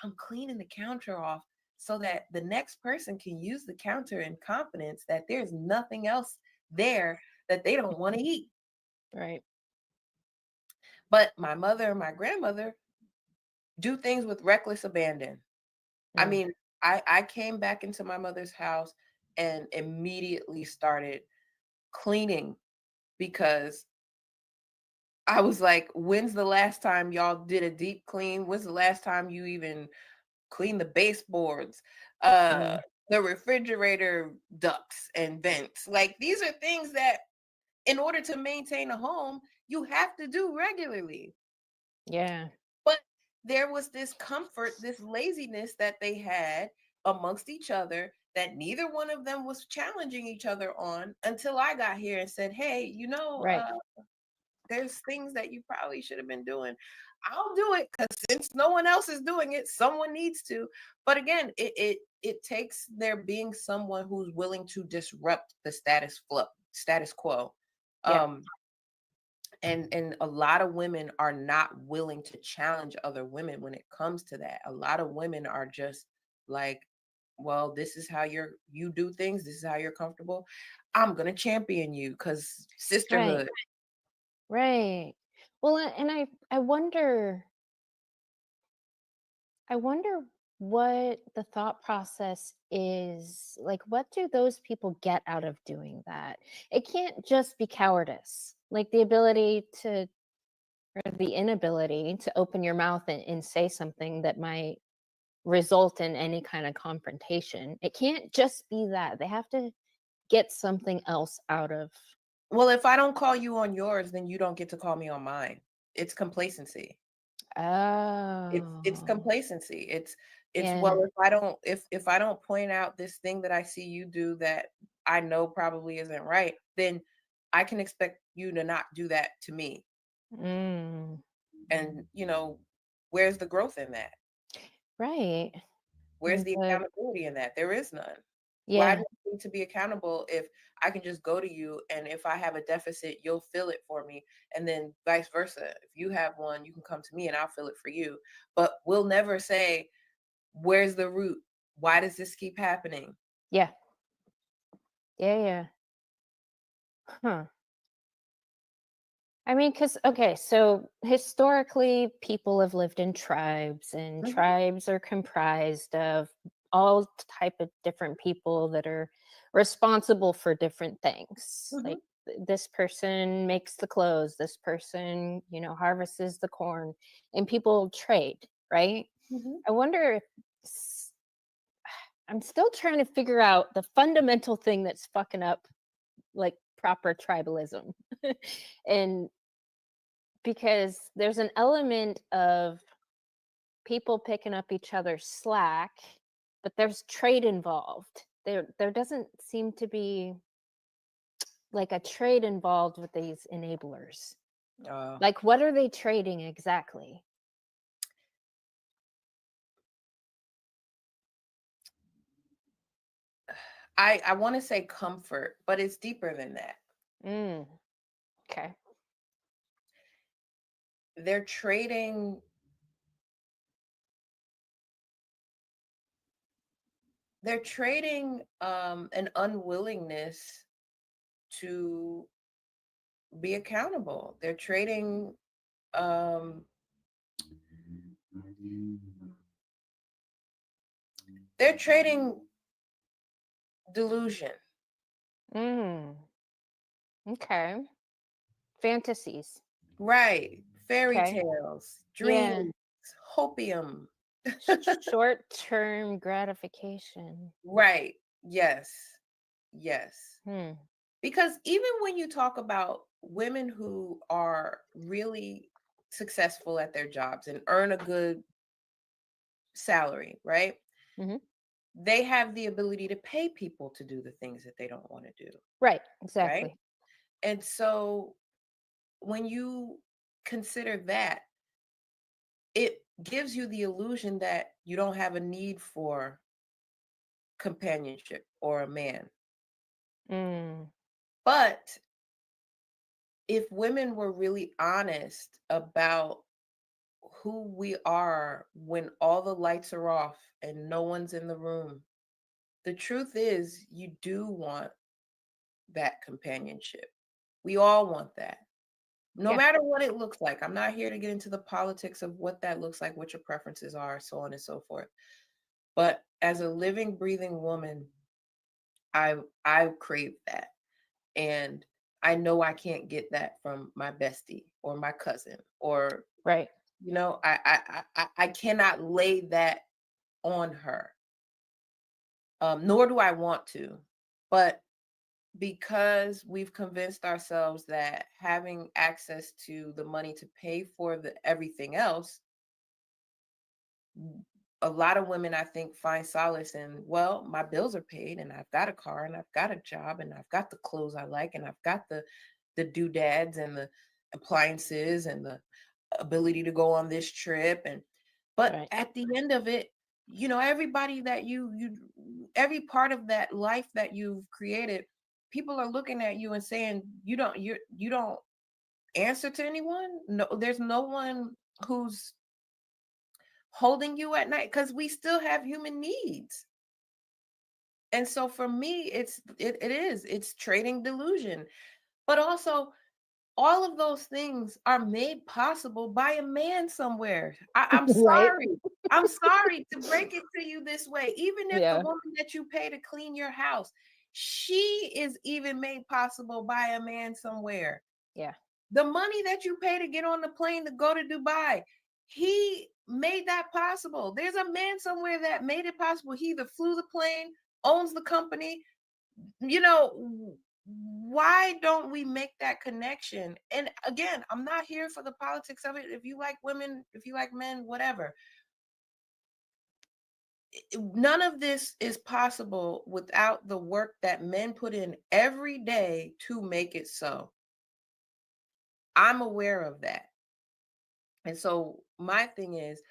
I'm cleaning the counter off so that the next person can use the counter in confidence that there's nothing else there that they don't want to eat. Right. But my mother and my grandmother do things with reckless abandon. I Mm. mean, I came back into my mother's house and immediately started cleaning because I was like, "When's the last time y'all did a deep clean? When's the last time you even cleaned the baseboards, uh, Mm, the refrigerator ducts and vents?" Like, these are things that in order to maintain a home, you have to do regularly. yeah, But there was this comfort, this laziness that they had amongst each other that neither one of them was challenging each other on until I got here and said, "Hey, right. there's things that you probably should have been doing. I'll do it because since no one else is doing it, someone needs to." But again, it takes there being someone who's willing to disrupt the status quo. Yeah, Um, and a lot of women are not willing to challenge other women when it comes to that. A lot of women are just like, well, this is how you do things, this is how you're comfortable. I'm gonna champion you because right, sisterhood. right. Well, and I wonder what the thought process is. Like, what do those people get out of doing that? It can't just be cowardice. Like the ability to, or the inability to open your mouth and say something that might result in any kind of confrontation. It can't just be that. They have to get something else out of. Well, if I don't call you on yours, then you don't get to call me on mine. It's complacency. It's Oh, complacency. It's yeah. well, if I don't point out this thing that I see you do that I know probably isn't right, then I can expect you to not do that to me. Mm, And, where's the growth in that? right. Where's And the accountability in that? There is none. Why do yeah, I need to be accountable if I can just go to you and if I have a deficit, you'll fill it for me? And then vice versa. If you have one, you can come to me and I'll fill it for you. But we'll never say, where's the root? Why does this keep happening? yeah, yeah, yeah. Huh. I mean, because, okay, so historically, people have lived in tribes, and Mhm, tribes are comprised of all type of different people that are responsible for different things. mhm, Like this person makes the clothes, this person, harvests the corn, and people trade, right? mhm. I wonder if s- I'm still trying to figure out the fundamental thing that's fucking up like proper tribalism. And because there's an element of people picking up each other's slack, but there's trade involved. There doesn't seem to be like a trade involved with these enablers. Uh, Like what are they trading exactly? I want to say comfort, but it's deeper than that. Mm, okay. They're trading they're trading an unwillingness to be accountable. Um they're trading delusion. Mm, okay. Fantasies. Right. Fairy Okay. tales, Yeah. dreams, hopium. Short-term gratification. Right. Yes. Yes. Hmm. Because even when you talk about women who are really successful at their jobs and earn a good salary, right? Hmm. They have the ability to pay people to do the things that they don't want to do, Right. right? Exactly. And so when you consider that, it gives you the illusion that you don't have a need for companionship or a man. Mm, But if women were really honest about who we are when all the lights are off and no one's in the room, the truth is you do want that companionship. We all want that. No yeah. matter what it looks like. I'm not here to get into the politics of what that looks like, what your preferences are, so on and so forth. But as a living, breathing woman, I crave that. And I know I can't get that from my bestie or my cousin or, Right. I cannot lay that on her. Nor do I want to. But because we've convinced ourselves that having access to the money to pay for the everything else, a lot of women I think find solace in, well, my bills are paid and I've got a car and I've got a job and I've got the clothes I like and I've got the doodads and the appliances and the ability to go on this trip. And but Right. at the end of it, everybody that every part of that life that you've created, people are looking at you and saying you don't answer to anyone. No, there's no one who's holding you at night because we still have human needs. And so for me, it's trading delusion. But also all of those things are made possible by a man somewhere. I'm Right. sorry. I'm sorry to break it to you this way. Even if the Yeah. woman that you pay to clean your house, she is even made possible by a man somewhere. Yeah. The money that you pay to get on the plane to go to Dubai, he made that possible. There's a man somewhere that made it possible. He either flew the plane, owns the company. Why don't we make that connection? And again, I'm not here for the politics of it. If you like women, if you like men, whatever. None of this is possible without the work that men put in every day to make it so. I'm aware of that. And so my thing is,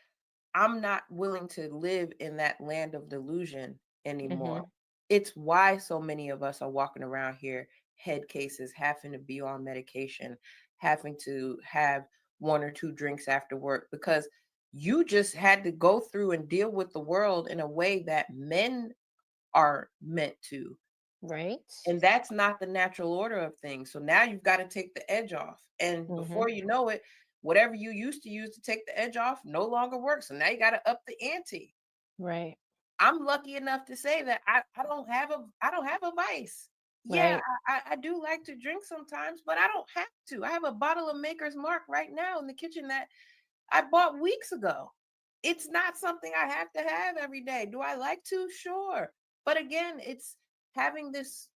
I'm not willing to live in that land of delusion anymore. Mhm. It's why so many of us are walking around here, head cases, having to be on medication, having to have one or two drinks after work, because you just had to go through and deal with the world in a way that men are meant to. Right. And that's not the natural order of things. So now you've got to take the edge off. And Mhm. before you know it, whatever you used to use to take the edge off no longer works. So now you got to up the ante. Right. I'm lucky enough to say that I don't have a vice. Yeah, Right. I do like to drink sometimes, but I don't have to. I have a bottle of Maker's Mark right now in the kitchen that I bought weeks ago. It's not something I have to have every day. Do I like to? Sure. But again, it's having this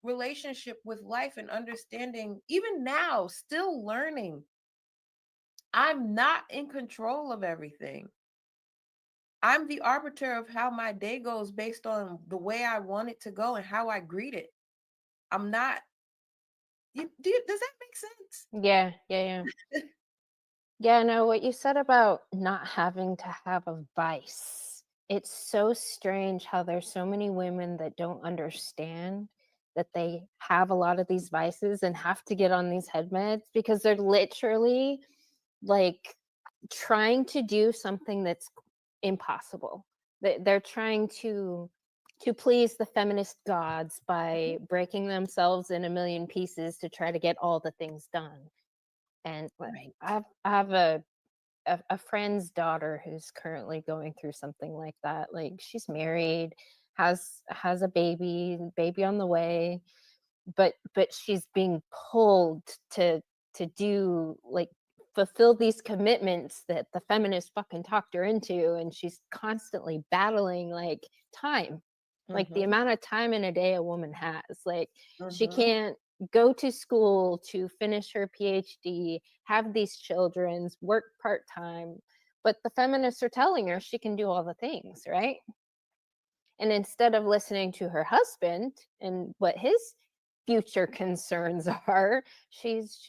relationship with life and understanding, even now, still learning. I'm not in control of everything. I'm the arbiter of how my day goes based on the way I want it to go and how I greet it. I'm not. Does that make sense? Yeah. Yeah. Yeah. Yeah, no, what you said about not having to have a vice. It's so strange how there's so many women that don't understand that they have a lot of these vices and have to get on these head meds because they're literally like trying to do something that's impossible. They're trying to please the feminist gods by breaking themselves in a million pieces to try to get all the things done. And Right. I have a friend's daughter who's currently going through something like that. Like she's married, has a baby on the way, but she's being pulled to do like fulfill these commitments that the feminist fucking talked her into, and she's constantly battling like time, like the Mm-hmm. amount of time in a day a woman has. Like she Mm-hmm. can't go to school to finish her PhD, have these children's, work part-time, but the feminists are telling her she can do all the things, right? And instead of listening to her husband and what his future concerns are, she's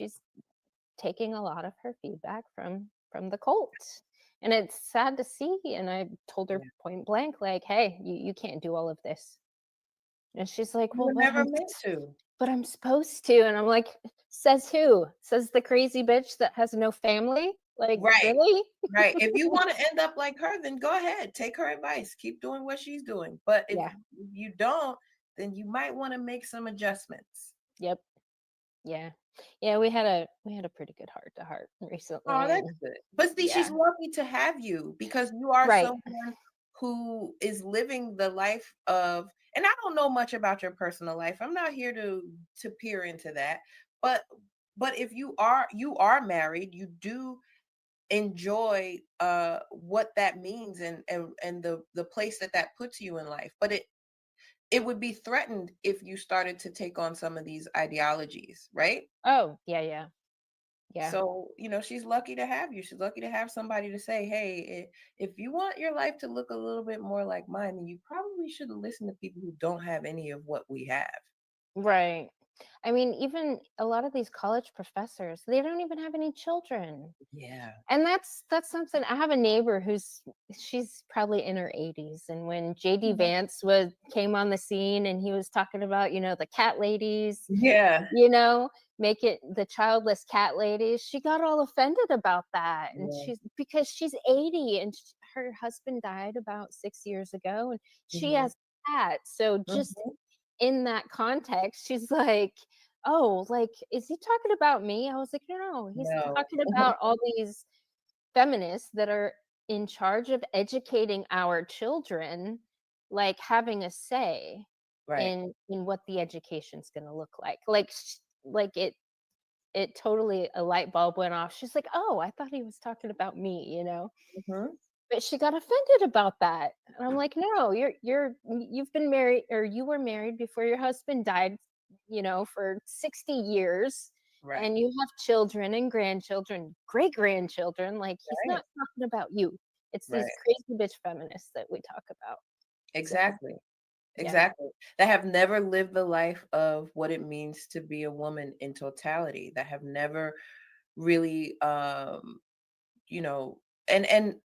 taking a lot of her feedback from the cult. And it's sad to see. And I told her Yeah. point blank, like, hey, you can't do all of this. And she's like, You well, were never meant to. but I'm supposed to. And I'm like, says who? Says the crazy bitch that has no family? Like, Right. really? Right. If you want to end up like her, then go ahead. Take her advice. Keep doing what she's doing. But if Yeah. you don't, then you might want to make some adjustments. Yep. Yeah. Yeah, we had a pretty good heart to heart Oh, recently, that's and good. But see, she's yeah. lucky to have you because you are Right. someone who is living the life of, and I don't know much about your personal life. I'm not here to peer into that, but if you are married, you do enjoy what that means, and the place that that puts you in life. But it would be threatened if you started to take on some of these ideologies, right? Oh, yeah, yeah. Yeah. So, she's lucky to have you. She's lucky to have somebody to say, hey, if you want your life to look a little bit more like mine, then you probably shouldn't listen to people who don't have any of what we have. Right. I mean, even a lot of these college professors, they don't even have any children. Yeah. And that's something. I have a neighbor she's probably in her 80s, and when JD Mhm. Vance was came on the scene and he was talking about, the cat ladies, Yeah. you know, make it the childless cat ladies, she got all offended about that. And Yeah. because she's 80 and her husband died about 6 years ago and she Hmm. has a cat. So just Hmm. in that context, she's like, "Oh, like, is he talking about me?" I was like, "No, no, he's No. talking about all these feminists that are in charge of educating our children, like, having a say Right. in what the education's gonna look like." Like, it totally a light bulb went off. She's like, "Oh, I thought he was talking about me," you know? Hmm. But she got offended about that, and I'm like, "No, you've been married, or you were married before your husband died, for 60 years, Right. and you have children and grandchildren, great-grandchildren, like, he's Right. not talking about you. It's these Right. crazy bitch feminists that we talk about." So, Exactly. yeah. Exactly. That have never lived the life of what it means to be a woman in totality, that have never really, you know, and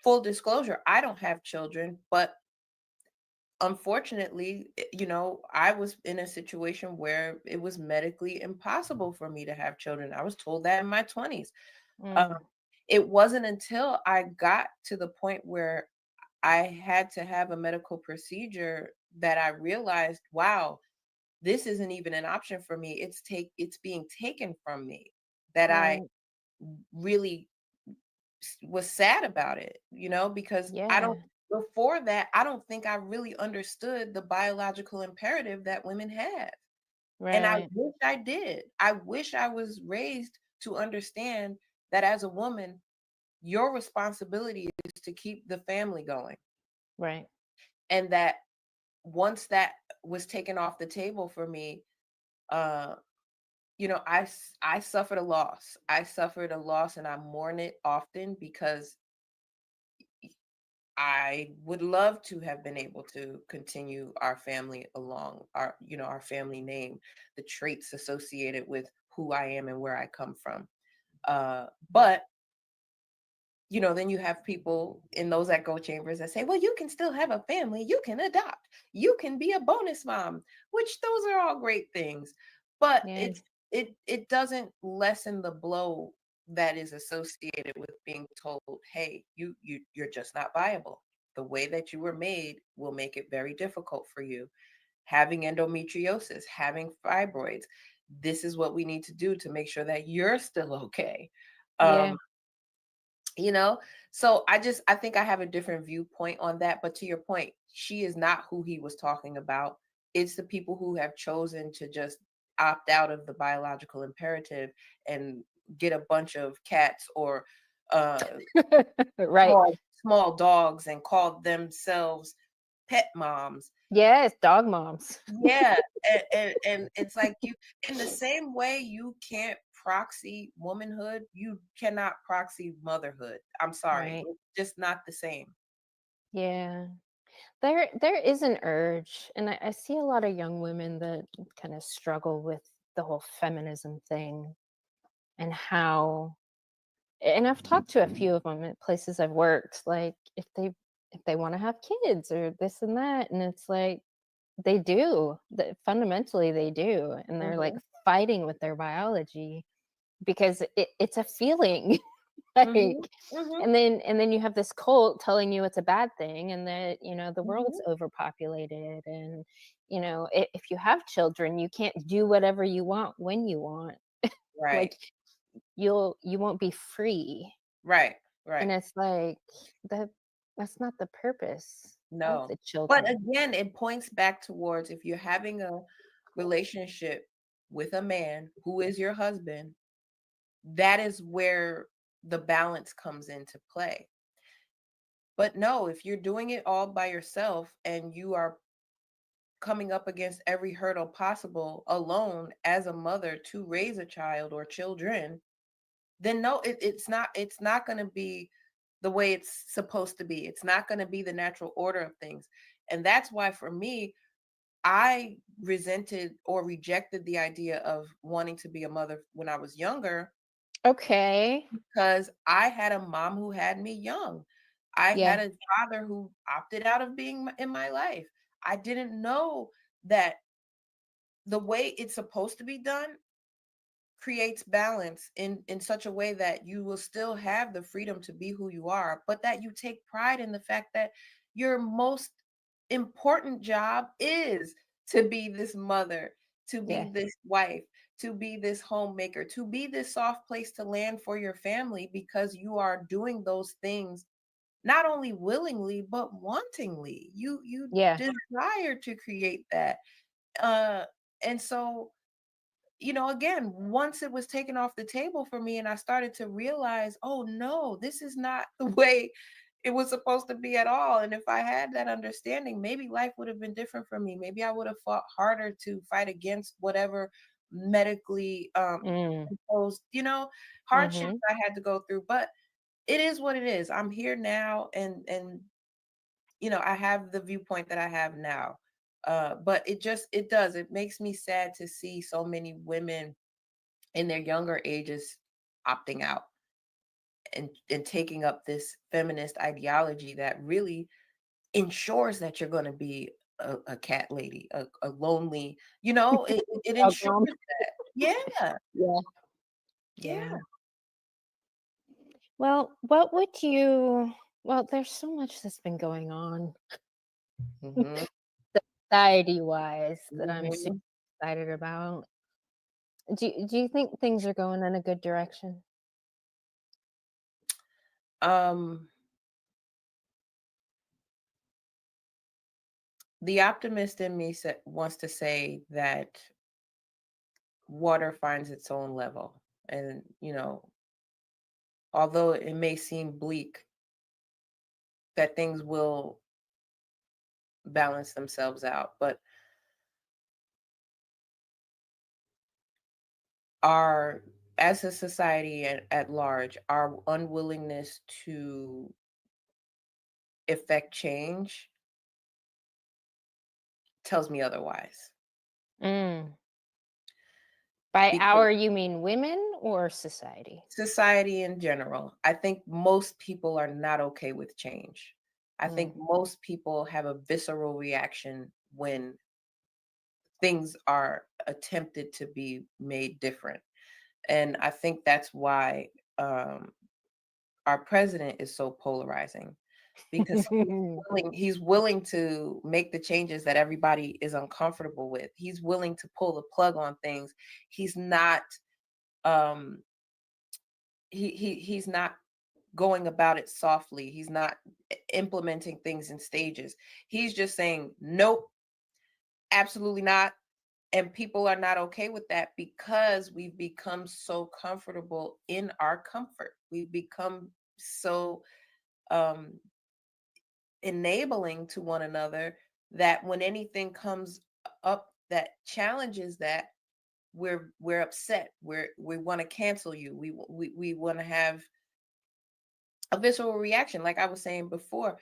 full disclosure, I don't have children, but unfortunately, I was in a situation where it was medically impossible for me to have children. I was told that in my 20s. Um, Mm, it wasn't until I got to the point where I had to have a medical procedure that I realized, wow, this isn't even an option for me. It's being taken from me, that I right. really was sad about it, because I don't Yeah. before that, I don't think I really understood the biological imperative that women have. And I Right. wish I did. I wish I was raised to understand that as a woman, your responsibility is to keep the family going. Right. And that once that was taken off the table for me, uh, I suffered a loss. I suffered a loss and I mourn it often because I would love to have been able to continue our family along our family name, the traits associated with who I am and where I come from. But then you have people in those echo chambers that say, well, you can still have a family, you can adopt, you can be a bonus mom, which those are all great things. But Yeah. it doesn't lessen the blow that is associated with being told, hey, you're just not viable. The way that you were made will make it very difficult for you. Having endometriosis, having fibroids, this is what we need to do to make sure that you're still okay. Yeah. Um, you know so I think I have a different viewpoint on that, but to your point, she is not who he was talking about. It's the people who have chosen to just opt out of the biological imperative and get a bunch of cats or uh Right. small dogs and call themselves pet moms. Yes, dog moms. Yeah, and it's like, you in the same way you can't proxy womanhood, you cannot proxy motherhood. I'm sorry. Right. It's just not the same. Yeah. There is an urge, and I see a lot of young women that kind of struggle with the whole feminism thing and how, and I've talked to a few of them at places I've worked, like if they want to have kids or this and that, and it's like they do, that fundamentally they do, and they're like Mhm, fighting with their biology because it's a feeling. Like, mhm, mhm, and then you have this cult telling you it's a bad thing and that, the world's mhm. overpopulated, and, if you have children, you can't do whatever you want when you want. Right, Like, you won't be free. right, right. And it's like that that's not the purpose of No. the But children. again, it points back towards, if you're having a relationship with a man who is your husband, that is where the balance comes into play. But no, if you're doing it all by yourself and you are coming up against every hurdle possible alone as a mother to raise a child or children, then no, it's not going to be the way it's supposed to be. It's not going to be the natural order of things. And that's why for me, I resented or rejected the idea of wanting to be a mother when I was younger, Okay. because I had a mom who had me young. I Yeah. had a father who opted out of being in my life. I didn't know that the way it's supposed to be done creates balance in such a way that you will still have the freedom to be who you are, but that you take pride in the fact that your most important job is to be this mother, to be Yeah. this wife, to be this homemaker, to be this soft place to land for your family, because you are doing those things not only willingly but wantingly. You Yeah. desire to create that. Uh and so, again, once it was taken off the table for me and I started to realize, oh no, this is not the way it was supposed to be at all. And if I had that understanding, maybe life would have been different for me. Maybe I would have fought harder to fight against whatever medically Mm. imposed, hardships Mhm. I had to go through. But it is what it is. I'm here now, and I have the viewpoint that I have now. But it makes me sad to see so many women in their younger ages opting out and taking up this feminist ideology that really ensures that you're going to be a cat lady, a lonely, it ensures Welcome. that. Yeah, Yeah. yeah. Yeah. Well, what would you well, there's so much that's been going on Hmm. society-wise that I'm super Hmm. excited about. Do you think things are going in a good direction? Um, the optimist in me wants to say that water finds its own level. And, although it may seem bleak, that things will balance themselves out. But our, as a society at large, our unwillingness to effect change tells me otherwise. Mm. By Because our, you mean women or society? society in general, I think most people are not okay with change. I think Mm. most people have a visceral reaction when things are attempted to be made different. And I think that's why um, our president is so polarizing, because he's willing to make the changes that everybody is uncomfortable with. He's willing to pull the plug on things. He's not um he's not going about it softly. He's not implementing things in stages. He's just saying nope, absolutely not. And people are not okay with that because we've become so comfortable in our comfort. We've become so um enabling to one another that when anything comes up that challenges that, we're upset. We want to cancel you. We want to have a visceral reaction. Like I was saying before,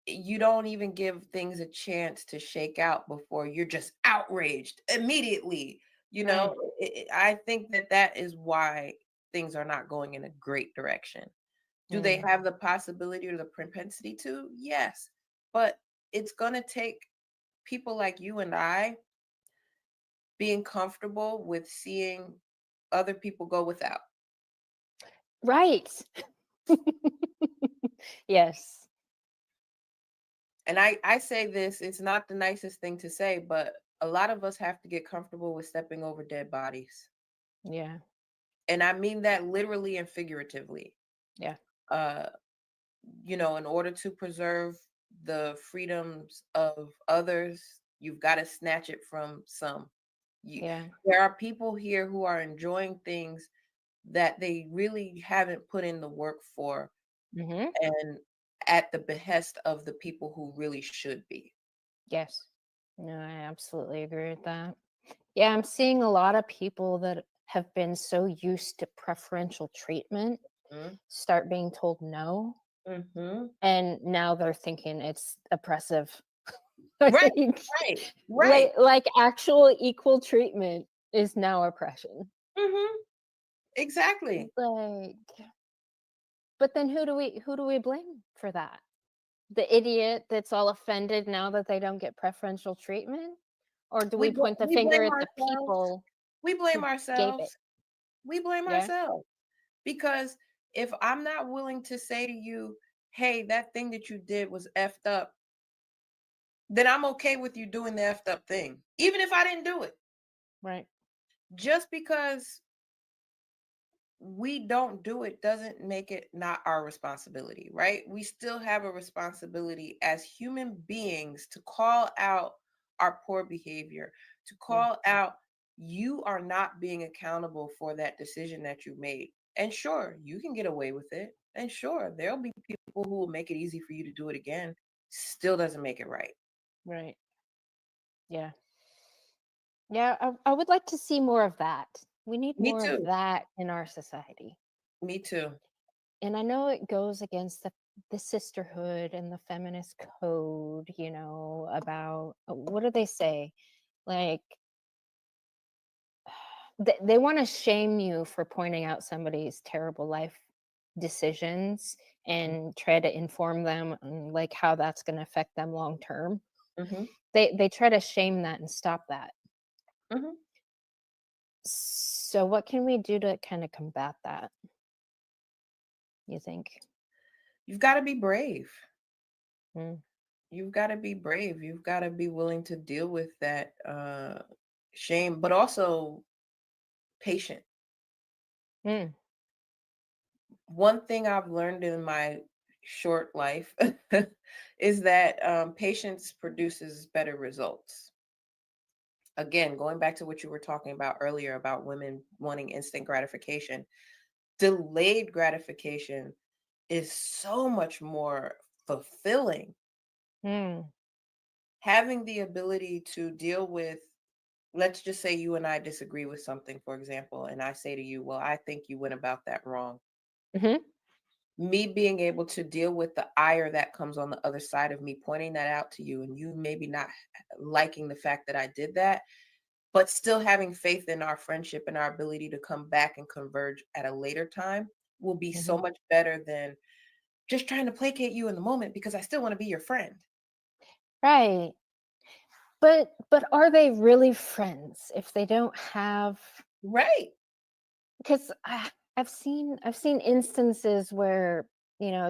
you don't even give things a chance to shake out before you're just outraged immediately. Right. I think that is why things are not going in a great direction. Do they Mm. have the possibility or the propensity to? Yes. But it's going to take people like you and I being comfortable with seeing other people go without. Right. Yes. And I say this, it's not the nicest thing to say, but a lot of us have to get comfortable with stepping over dead bodies. Yeah. And I mean that literally and figuratively. Yeah. Uh, in order to preserve the freedoms of others, you've got to snatch it from some. You, Yeah. there are people here who are enjoying things that they really haven't put in the work for, Hmm. and at the behest of the people who really should be. Yes. No, I absolutely agree with that. Yeah, I'm seeing a lot of people that have been so used to preferential treatment Mhm, start being told no, mhm. and now they're thinking it's oppressive. Right, Like, right, right. like actual equal treatment is now oppression. Mhm, exactly. Like, but then who do we blame for that? The idiot that's all offended now that they don't get preferential treatment? Or do we point the We finger blame at the ourselves. people We blame who gave it? ourselves. We blame Yeah, ourselves because if I'm not willing to say to you, "Hey, that thing that you did was effed up," then I'm okay with you doing the effed up thing, even if I didn't do it. right. Just because we don't do it doesn't make it not our responsibility, right? We still have a responsibility as human beings to call out our poor behavior, to Yeah, call out you are not being accountable for that decision that you made. And sure, you can get away with it. And sure, there'll be people who will make it easy for you to do it again. Still doesn't make it right. right. Yeah. Yeah, I would like to see more of that. We need Me more of too. that in our society. Me too. And I know it goes against the sisterhood and the feminist code, about what do they say? Like, they want to shame you for pointing out somebody's terrible life decisions and try to inform them on like how that's going to affect them long term. Hmm. They try to shame that and stop that. Hmm. So what can we do to kind of combat that, you think? You've got to be brave. Mm. You've gotta be brave. You've gotta be willing to deal with that, shame, but also patient. Mm. One thing I've learned in my short life is that, patience produces better results. Again, going back to what you were talking about earlier about women wanting instant gratification, delayed gratification is so much more fulfilling. Mm. Having the ability to deal with, let's just say you and I disagree with something, for example, and I say to you, well, I think you went about that wrong. Hmm. Me being able to deal with the ire that comes on the other side of me pointing that out to you, and you maybe not liking the fact that I did that, but still having faith in our friendship and our ability to come back and converge at a later time will be so Hmm. much better than just trying to placate you in the moment because I still want to be your friend. Right. But are they really friends if they don't have? Right. Because I've seen instances where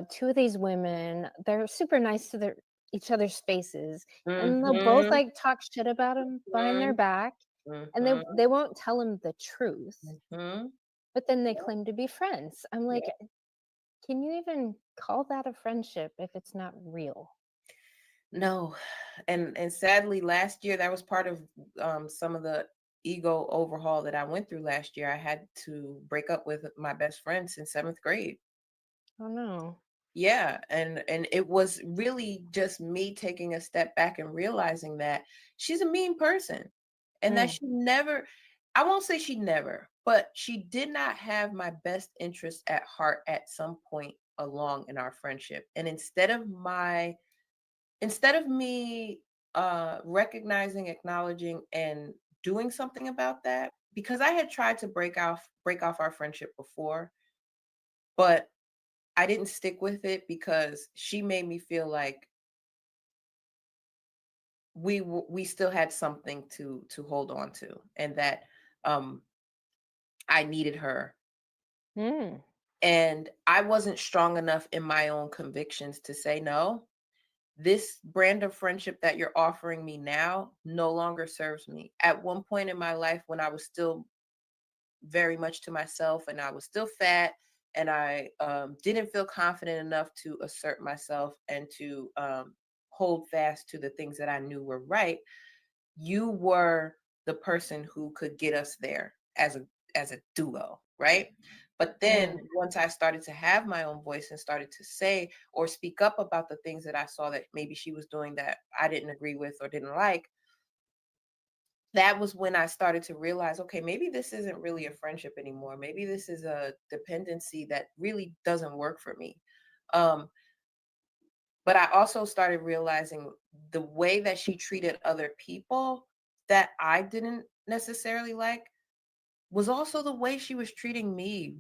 two of these women, they're super nice to each other's faces, and they'll both Mm-hmm. like talk shit about them behind their back, and they Mm-hmm. they won't tell them the truth, Mm-hmm. but then they claim to be friends. I'm like, Yeah. can you even call that a friendship if it's not real? No, and sadly, last year that was part of some of the ego overhaul that I went through last year. I had to break up with my best friend since seventh grade. Oh no. Yeah, and it was really just me taking a step back and realizing that she's a mean person, and that Mm, she never, I won't say she never, but she did not have my best interest at heart at some point along in our friendship. And instead of me recognizing, acknowledging, and doing something about that, because I had tried to break off our friendship before, but I didn't stick with it because she made me feel like we still had something to hold on to, and that um I needed her, mm, and I wasn't strong enough in my own convictions to say no. This brand of friendship that you're offering me now no longer serves me. At one point in my life when I was still very much to myself and I was still fat and I didn't feel confident enough to assert myself and to hold fast to the things that I knew were right, you were the person who could get us there as a duo, right? But then Yeah. once I started to have my own voice and started to say or speak up about the things that I saw that maybe she was doing that I didn't agree with or didn't like, that was when I started to realize, okay, maybe this isn't really a friendship anymore. Maybe this is a dependency that really doesn't work for me. Um, but I also started realizing the way that she treated other people that I didn't necessarily like was also the way she was treating me.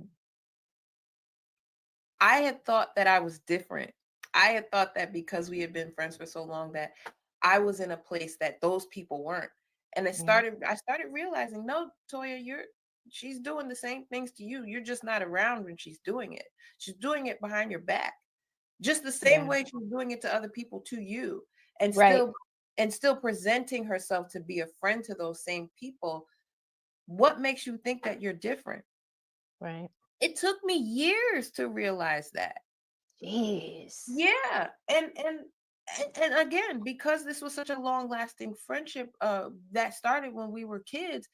I had thought that I was different. I had thought that because we had been friends for so long that I was in a place that those people weren't. And Yeah. I started realizing, no, Toya, she's doing the same things to you. You're just not around when she's doing it. She's doing it behind your back. Just the same Yeah. way she's doing it to other people to you. And Right. still presenting herself to be a friend to those same people. What makes you think that you're different? Right. It took me years to realize that. Jeez. Yeah, and again, because this was such a long-lasting friendship, that started when we were kids,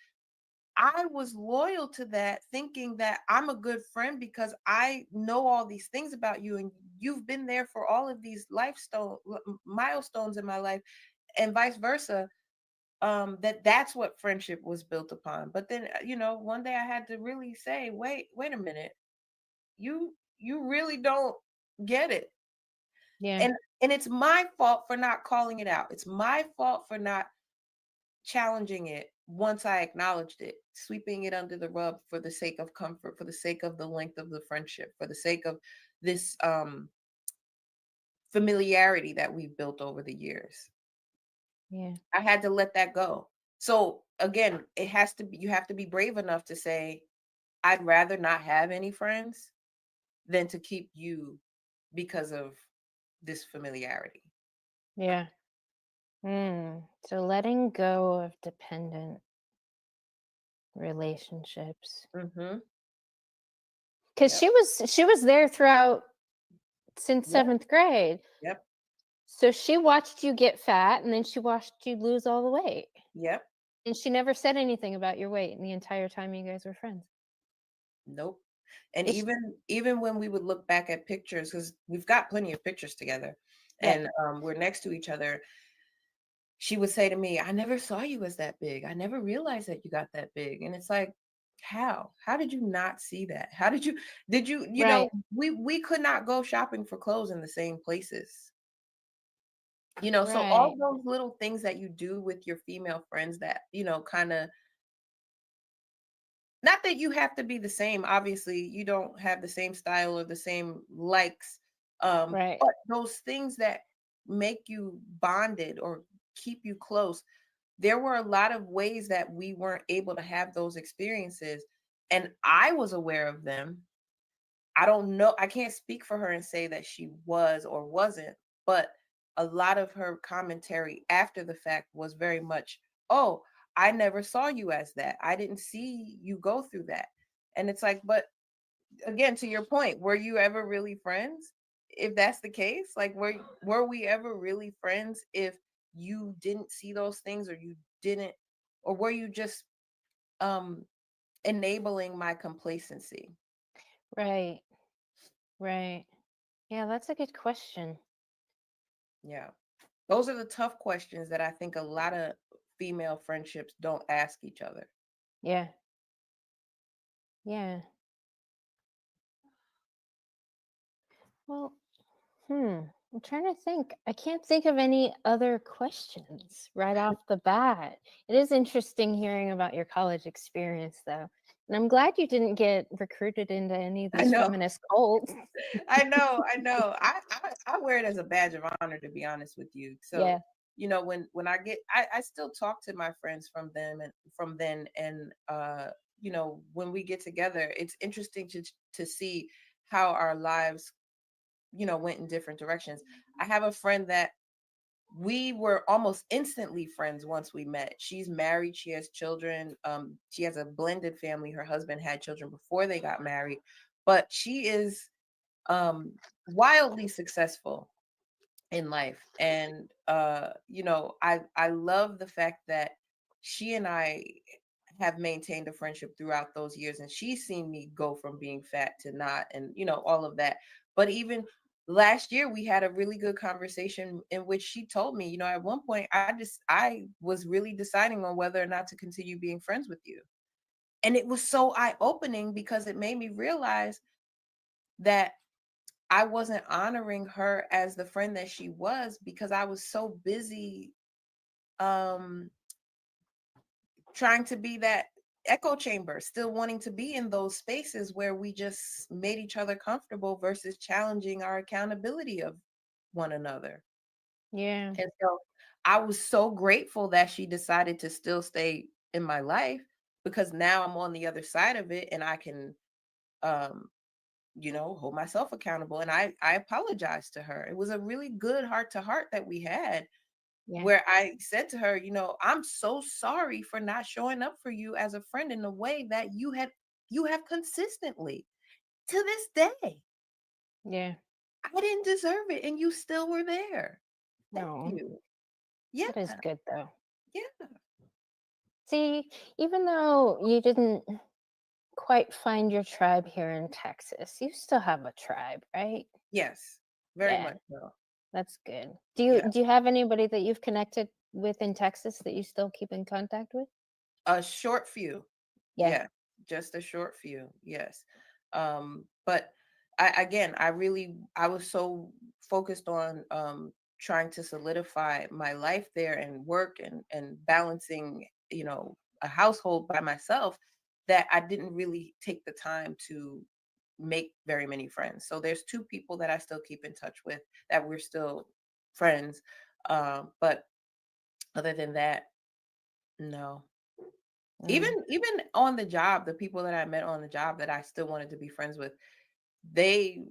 I was loyal to that, thinking that I'm a good friend because I know all these things about you, and you've been there for all of these milestones in my life, and vice versa. That's what friendship was built upon. But then, one day I had to really say, wait a minute, you really don't get it. Yeah. And it's my fault for not calling it out. It's my fault for not challenging it once I acknowledged it, sweeping it under the rug for the sake of comfort, for the sake of the length of the friendship, for the sake of this familiarity that we've built over the years. Yeah. I had to let that go. So again, you have to be brave enough to say, I'd rather not have any friends than to keep you because of this familiarity. Yeah. So letting go of dependent relationships. Hmm. Because Yep. she was there throughout since Yep. 7th grade. Yep. So she watched you get fat and then she watched you lose all the weight. Yep. And she never said anything about your weight in the entire time you guys were friends. Nope. And It's even when we would look back at pictures, because we've got plenty of pictures together, yeah. and we're next to each other, she would say to me, "I never saw you as that big. I never realized that you got that big." And it's like, how? How did you not see that? How did you, Right. we could not go shopping for clothes in the same places. So all Right. those little things that you do with your female friends that, kind of, not that you have to be the same, obviously, you don't have the same style or the same likes, Right. but those things that make you bonded or keep you close, there were a lot of ways that we weren't able to have those experiences, and I was aware of them. I don't know, I can't speak for her and say that she was or wasn't, but a lot of her commentary after the fact was very much, "Oh, I never saw you as that. I didn't see you go through that." And it's like, but again, to your point, were you ever really friends? If that's the case, like, were we ever really friends if you didn't see those things, or you didn't, or were you just um enabling my complacency? Right. Right. Yeah, that's a good question. Yeah. Those are the tough questions that I think a lot of female friendships don't ask each other. Yeah. Yeah. Well, I'm trying to think. I can't think of any other questions right off the bat. It is interesting hearing about your college experience, though. And I'm glad you didn't get recruited into any of I these know. feminist cults. I know. I wear it as a badge of honor, to be honest with you. So, Yeah. when I still talk to my friends from them and from then, and when we get together, it's interesting to see how our lives, went in different directions. I have a friend that we were almost instantly friends once we met. She's married, she has children. She has a blended family. Her husband had children before they got married, but she is um wildly successful in life. And I love the fact that she and I have maintained a friendship throughout those years, and she's seen me go from being fat to not, and all of that. But even last year we had a really good conversation in which she told me, at one point I was really deciding on whether or not to continue being friends with you. And it was so eye-opening because it made me realize that I wasn't honoring her as the friend that she was because I was so busy um trying to be that echo chamber, still wanting to be in those spaces where we just made each other comfortable versus challenging our accountability of one another. Yeah. And so I was so grateful that she decided to still stay in my life because now I'm on the other side of it and I can um hold myself accountable, and I apologized to her. It was a really good heart to heart that we had Yeah. where I said to her, I'm so sorry for not showing up for you as a friend in the way that you have consistently to this day. Yeah. I didn't deserve it and you still were there. Thank No, you. Yeah. that is good though. Yeah. See, even though you didn't quite find your tribe here in Texas, you still have a tribe, right? Yes. Very Yeah, much so. that's good. Do you Yeah. do you have anybody that you've connected with in Texas that you still keep in contact with? A short few. Yeah. Yeah, just a short few. Yes. But I was so focused on trying to solidify my life there and work and balancing, a household by myself that I didn't really take the time to make very many friends. So there's two people that I still keep in touch with that we're still friends. But other than that, no. Even Mm. even on the job, the people that I met on the job that I still wanted to be friends with, they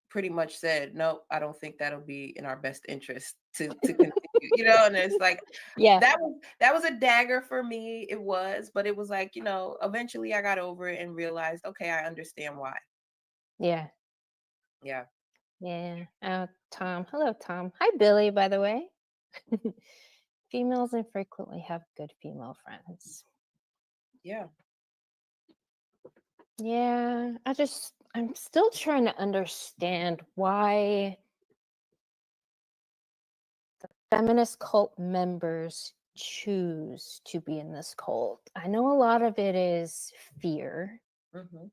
pretty much said, "Nope, I don't think that'll be in our best interest to continue." And it's like Yeah. that was a dagger for me. It was, but it was like, eventually I got over it and realized, okay, I understand why. Yeah. Yeah. Yeah. Tom. Hello, Tom. Hi, Billy, by the way. Females infrequently have good female friends. Yeah. Yeah, I'm still trying to understand why feminist cult members choose to be in this cult. I know a lot of it is fear. Mhm.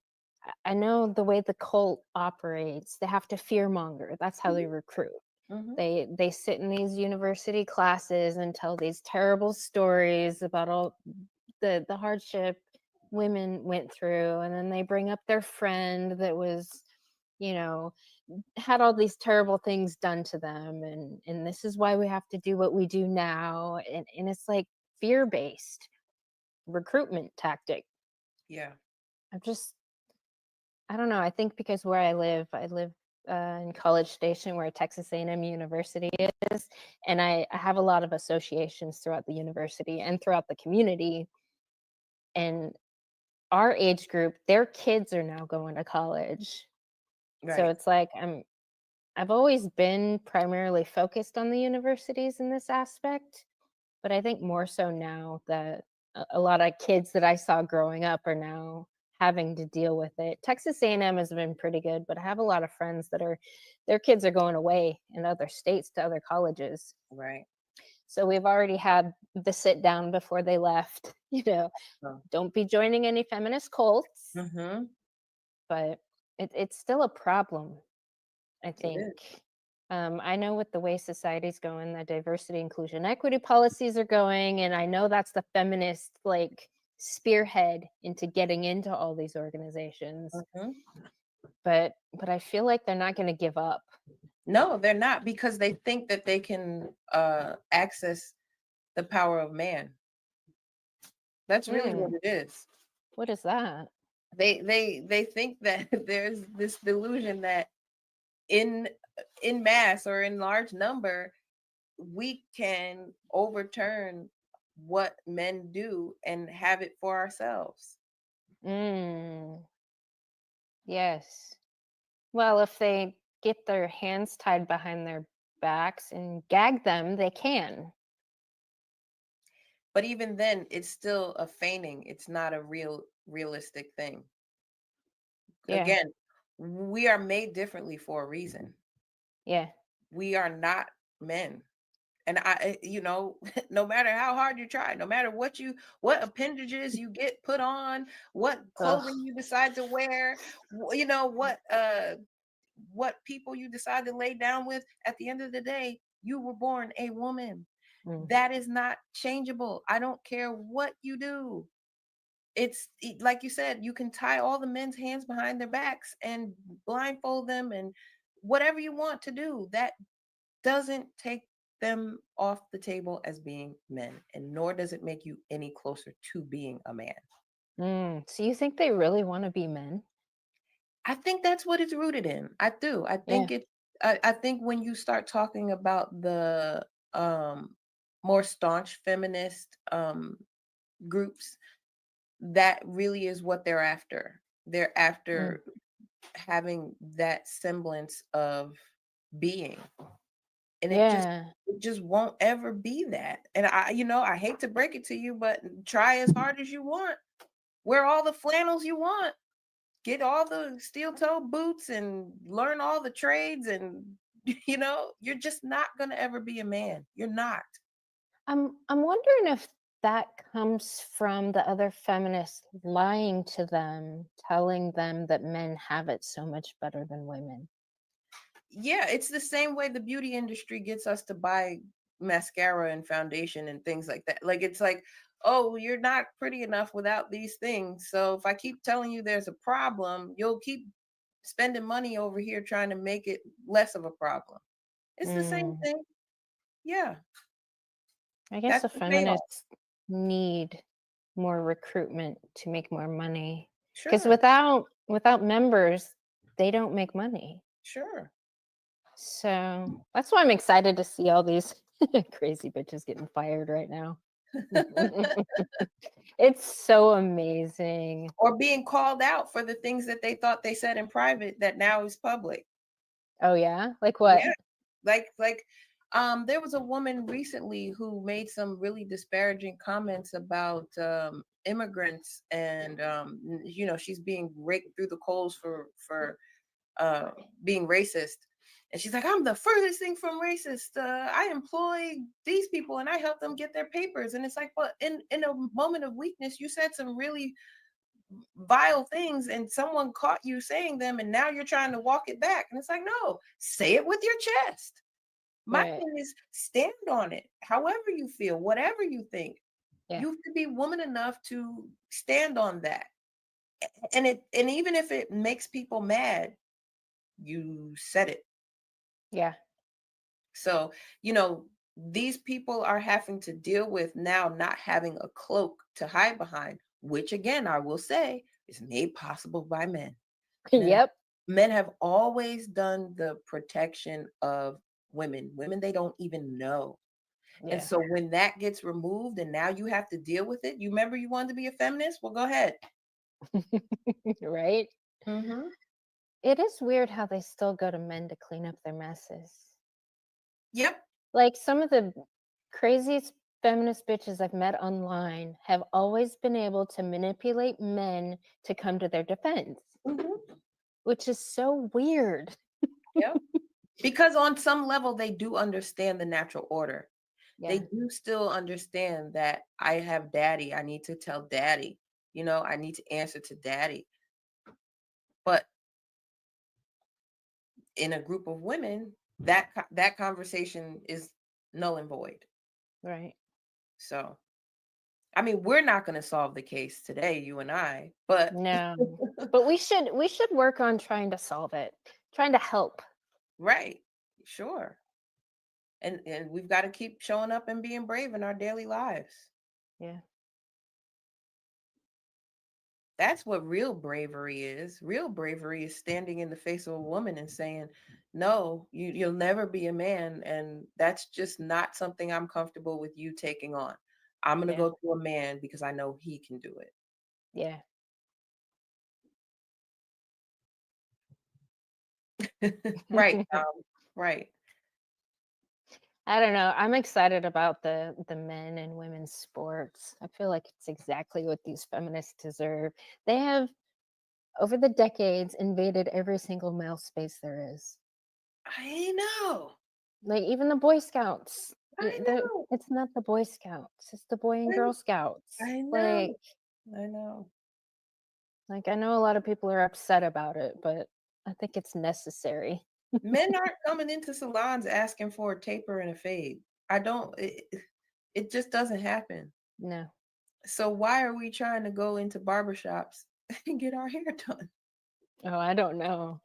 I know the way the cult operates, they have to fear monger. That's how they Mhm. recruit. Mhm. They sit in these university classes and tell these terrible stories about all the hardship women went through, and then they bring up their friend that was, you know, had all these terrible things done to them, and this is why we have to do what we do now, and it's like fear-based recruitment tactic. Yeah. I'm just I don't know. I think because where I live in College Station, where Texas A&M University is, and I have a lot of associations throughout the university and throughout the community. And our age group, their kids are now going to college, so Right. it's like I've always been primarily focused on the universities in this aspect, but I think more so now that a lot of kids that I saw growing up are now having to deal with it. Texas A&M has been pretty good, but I have a lot of friends that are their kids are going away in other states to other colleges. Right. So we've already had the sit down before they left, So, don't be joining any feminist cults, mhm. but it's still a problem, I It think. is. I know with the way society's going, the diversity, inclusion, equity policies are going, and I know that's the feminist like spearhead into getting into all these organizations. Mhm. But I feel like they're not going to give up. No, they're not because they think that they can access the power of man. That's really what Mm, it is. what is that? They think that there's this delusion that in in mass or in large number we can overturn what men do and have it for ourselves. Mm, yes. Well, if they get their hands tied behind their backs and gag them, they can. But even then, it's still a feigning. It's not a realistic thing. Yeah. Again, we are made differently for a reason. Yeah. We are not men. And no matter how hard you try, no matter what appendages you get put on, what Ugh. clothing you decide to wear, what people you decide to lay down with, at the end of the day, you were born a woman. Mm. That is not changeable. I don't care what you do. Like you said, you can tie all the men's hands behind their backs and blindfold them and whatever you want to do. That doesn't take them off the table as being men, and nor does it make you any closer to being a man. So you think they really want to be men? I think that's what it's rooted in. I do. Yeah. I think when you start talking about the um more staunch feminist groups, that really is what they're after. They're Mm. after having that semblance of being, and Yeah. it just won't ever be that. And I hate to break it to you, but try as hard as you want, wear all the flannels you want, get all the steel toe boots and learn all the trades, and you're just not going to ever be a man. You're not. I'm wondering if that comes from the other feminists lying to them, telling them that men have it so much better than women. Yeah, it's the same way the beauty industry gets us to buy mascara and foundation and things like that. Like, it's like, oh, you're not pretty enough without these things. So if I keep telling you there's a problem, you'll keep spending money over here trying to make it less of a problem. It's the same Mm. thing. Yeah, I guess that's the the payoff. feminists need more recruitment to make more money. Because Sure, without members, they don't make money. sure. So that's why I'm excited to see all these crazy bitches getting fired right now. It's so amazing. Or being called out for the things that they thought they said in private that now is public. Oh yeah? Like what? Yeah. There was a woman recently who made some really disparaging comments about immigrants, and she's being raked through the coals for uh being racist. And she's like, I'm the furthest thing from racist. I employ these people and I help them get their papers. And it's like, well, in a moment of weakness, you said some really vile things and someone caught you saying them, and now you're trying to walk it back. And it's like, no, say it with your chest. My Right. thing is, stand on it. However you feel, whatever you think, Yeah. you have to be woman enough to stand on that. And even if it makes people mad, you said it. Yeah. So, these people are having to deal with now not having a cloak to hide behind, which again, I will say is made possible by men. Men Yep. men have always done the protection of women, women they don't even know. And Yeah. so when that gets removed and now you have to deal with it, you remember you wanted to be a feminist? Well, go ahead. Right? Mhm. It is weird how they still go to men to clean up their messes. Yep. Like some of the craziest feminist bitches I've met online have always been able to manipulate men to come to their defense, Mhm. which is so weird. Yep. Because on some level they do understand the natural order. They Yeah. do still understand that I have daddy, I need to tell daddy, I need to answer to daddy. But in a group of women, that conversation is null and void. Right. So, I mean, we're not going to solve the case today, you and I, but No. But we should work on trying to solve it, trying to help. right, sure. And we've got to keep showing up and being brave in our daily lives. Yeah. That's what real bravery is. Real bravery is standing in the face of a woman and saying, "No, you'll never be a man, and that's just not something I'm comfortable with you taking on. I'm going to Yeah. go to a man because I know he can do Yeah. it." Right, right. I don't know. I'm excited about the men and women's sports. I feel like it's exactly what these feminists deserve. They have over the decades invaded every single male space there is. I know. Like even the Boy Scouts. I know. It's not the Boy Scouts. It's the Boy and I Girl Scouts. I know. Like I know. I know a lot of people are upset about it, but I think it's necessary. Men aren't coming into salons asking for a taper and a fade. I don't it just doesn't happen. No. So why are we trying to go into barbershops and get our hair done? Oh, I don't know.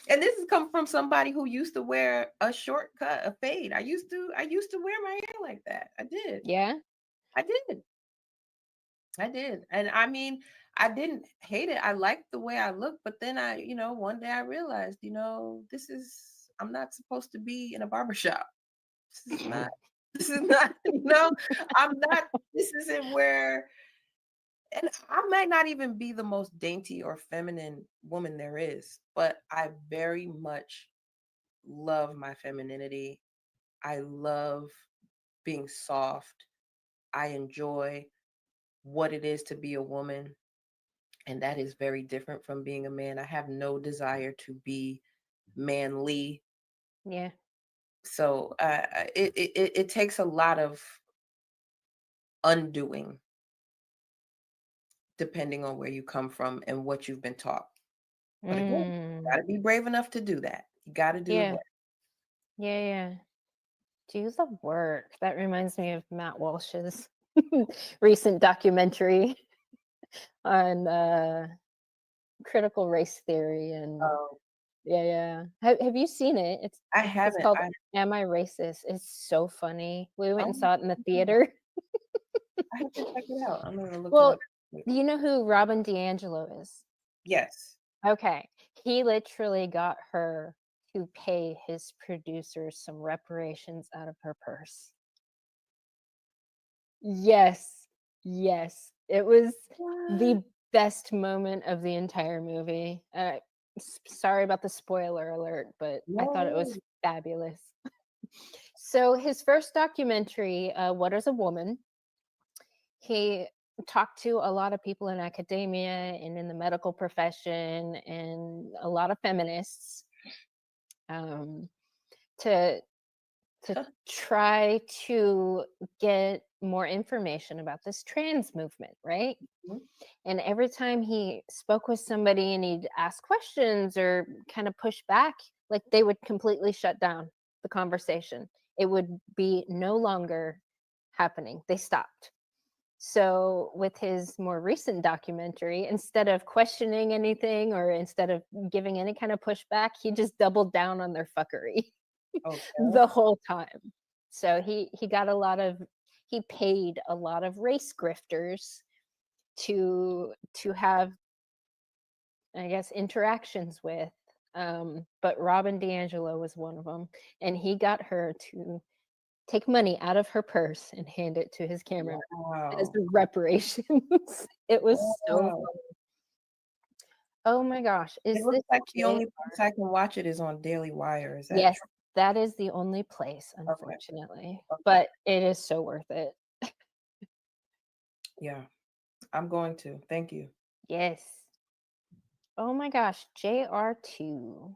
And this has come from somebody who used to wear a shortcut, a fade. I used to wear my hair like that. I did. Yeah? I did. I did. And I mean, I didn't hate it. I liked the way I looked, but then one day I realized, this is I'm not supposed to be in a barber shop. This is not this is not, I'm not this isn't where and I might not even be the most dainty or feminine woman there is, but I very much love my femininity. I love being soft. I enjoy what it is to be a woman. And that is very different from being a man. I have no desire to be manly. Yeah. So it takes a lot of undoing depending on where you come from and what you've been taught. But again, you Mm. got to be brave enough to do that. You got to do the Yeah. work. Yeah, yeah. Do the work. That reminds me of Matt Walsh's recent documentary on critical race theory and Oh, yeah, yeah. Have you seen it? I It's haven't. called Am I Racist? It's so funny. We went and Oh, saw it in the theater. I have to check it out. I'm gonna look it Well, up. do you know who Robin DiAngelo is? Yes. Okay. He literally got her to pay his producers some reparations out of her purse. Yes. Yes. It was What? the best moment of the entire movie. Sorry about the spoiler alert, but I thought it was No. fabulous. So his first documentary, What is a Woman? He talked to a lot of people in academia and in the medical profession and a lot of feminists um, to to try to get more information about this trans movement, right? And every time he spoke with somebody and he'd ask questions or kind of push back, like they would completely shut down the conversation. It would be no longer happening. They stopped. So, with his more recent documentary, instead of questioning anything or instead of giving any kind of pushback, he just doubled down on their fuckery Okay. the whole time. So he paid a lot of race grifters to have, I guess, interactions with. But Robin DiAngelo was one of them, and he got her to take money out of her purse and hand it to his cameraman as Wow. reparations. It was so Wow. funny. Oh my gosh, It is looks this like the Jay? only place I can watch it is on Daily Wire. Is that Yes, true? that is the only place, Okay. unfortunately, Okay. but it is so worth it. Yeah. I'm going to. Thank you. Yes. Oh my gosh, JR2.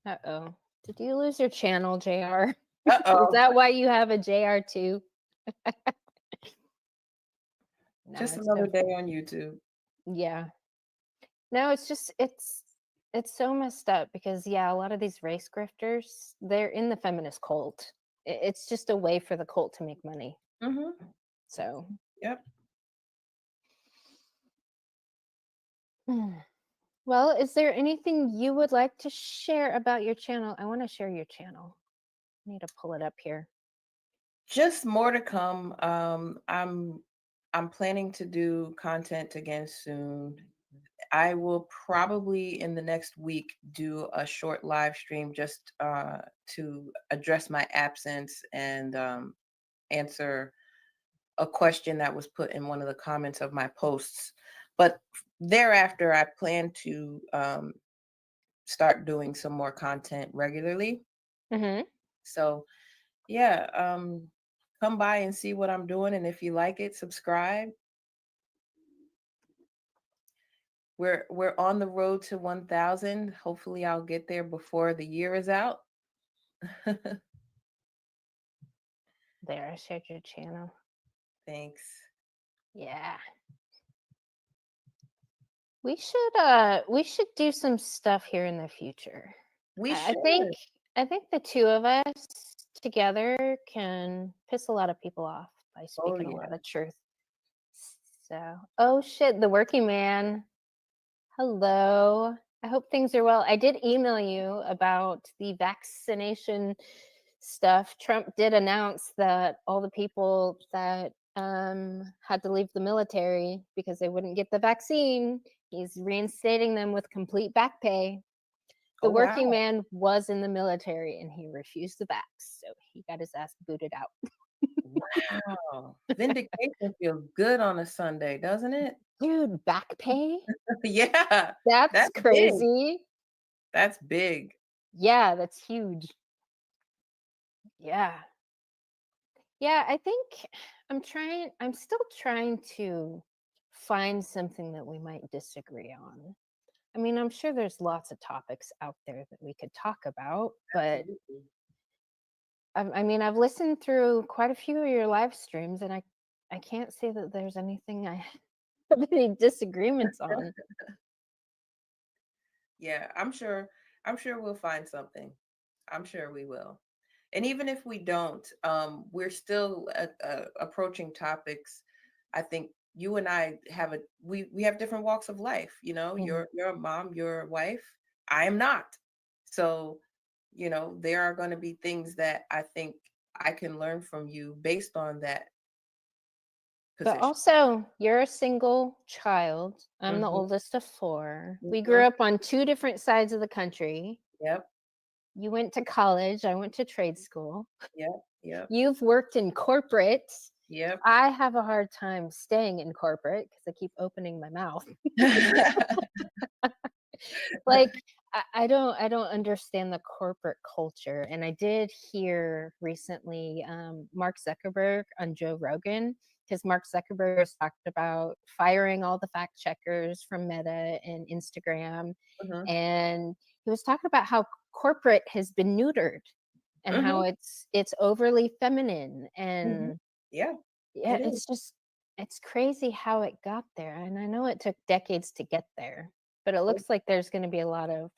Uh-oh. Did you lose your channel, JR? Is Uh-oh. that why you have a JR2? No, Just it's another so day on YouTube. yeah. No, it's just it's so messed up because yeah, a lot of these race grifters, they're in the feminist cult. It's just a way for the cult to make money. Mhm. So, Yep. well, is there anything you would like to share about your channel? I want to share your channel. I need to pull it up here. Just more to come. I'm planning to do content again soon. I will probably in the next week do a short live stream just to address my absence and answer a question that was put in one of the comments of my posts. But thereafter, I plan to start doing some more content regularly. Mhm. So yeah, come by and see what I'm doing, and if you like it, subscribe. We're on the road to 1,000. Hopefully, I'll get there before the year is out. There, I shared your channel. Thanks. Yeah. We should do some stuff here in the future. We I should. think I think the two of us together can piss a lot of people off by Oh speaking a yeah. lot of truth. So, oh shit, the working man. Hello. I hope things are well. I did email you about the vaccination stuff. Trump did announce that all the people that had to leave the military because they wouldn't get the vaccine, he's reinstating them with complete back pay. The Oh wow. working man was in the military and he refused the vax, so he got his ass booted out. Wow. Vindication feels good on a Sunday, doesn't it? Dude, back pay? Yeah. That's That's big. crazy. That's big. Yeah, that's huge. Yeah. Yeah, I think I'm still trying to find something that we might disagree on. I mean, I'm sure there's lots of topics out there that we could talk about, but Absolutely. I mean, I've listened through quite a few of your live streams and I can't say that there's anything I have any disagreements on. Yeah, I'm sure we'll find something. I'm sure we will. And even if we don't, we're still approaching topics. I think you and I have we have different walks of life. You know, Mhm. you're a mom, you're a wife. I am not. So, there are going to be things that I think I can learn from you based on that But position. also, you're a single child. I'm the Hmm. oldest of four. We Hmm. grew up on two different sides of the country. Yep. You went to college, I went to trade school. Yep. Yep. You've worked in corporate. Yep. I have a hard time staying in corporate because I keep opening my mouth. Like I don't understand the corporate culture. And I did hear recently Mark Zuckerberg on Joe Rogan, because Mark Zuckerberg has talked about firing all the fact checkers from Meta and Instagram. Hmm. And he was talking about how corporate has been neutered and how Hmm. it's overly feminine. Hmm. And Yeah, yeah, it is. it's crazy how it got there. And I know it took decades to get there, but it looks like there's going to be a lot of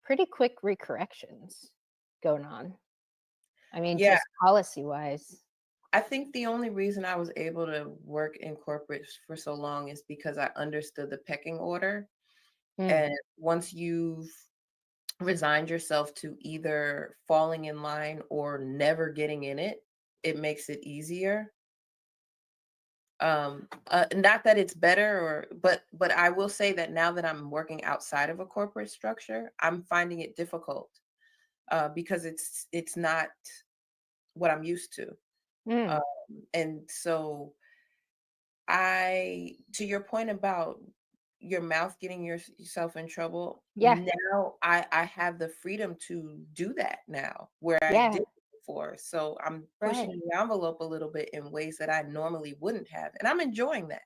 pretty quick recorrections going on. I mean, Yeah, just policy wise. I think the only reason I was able to work in corporate for so long is because I understood the pecking order. Mm. And once you've resigned yourself to either falling in line or never getting in it, it makes it easier. Not that it's better, but I will say that now that I'm working outside of a corporate structure, I'm finding it difficult, because it's not what I'm used to. Mm. Um, and so to your point about your mouth getting yourself in trouble, Yeah, now I have the freedom to do that now, where I yeah, didn't before. So I'm right. pushing the envelope a little bit in ways that I normally wouldn't have, and I'm enjoying that.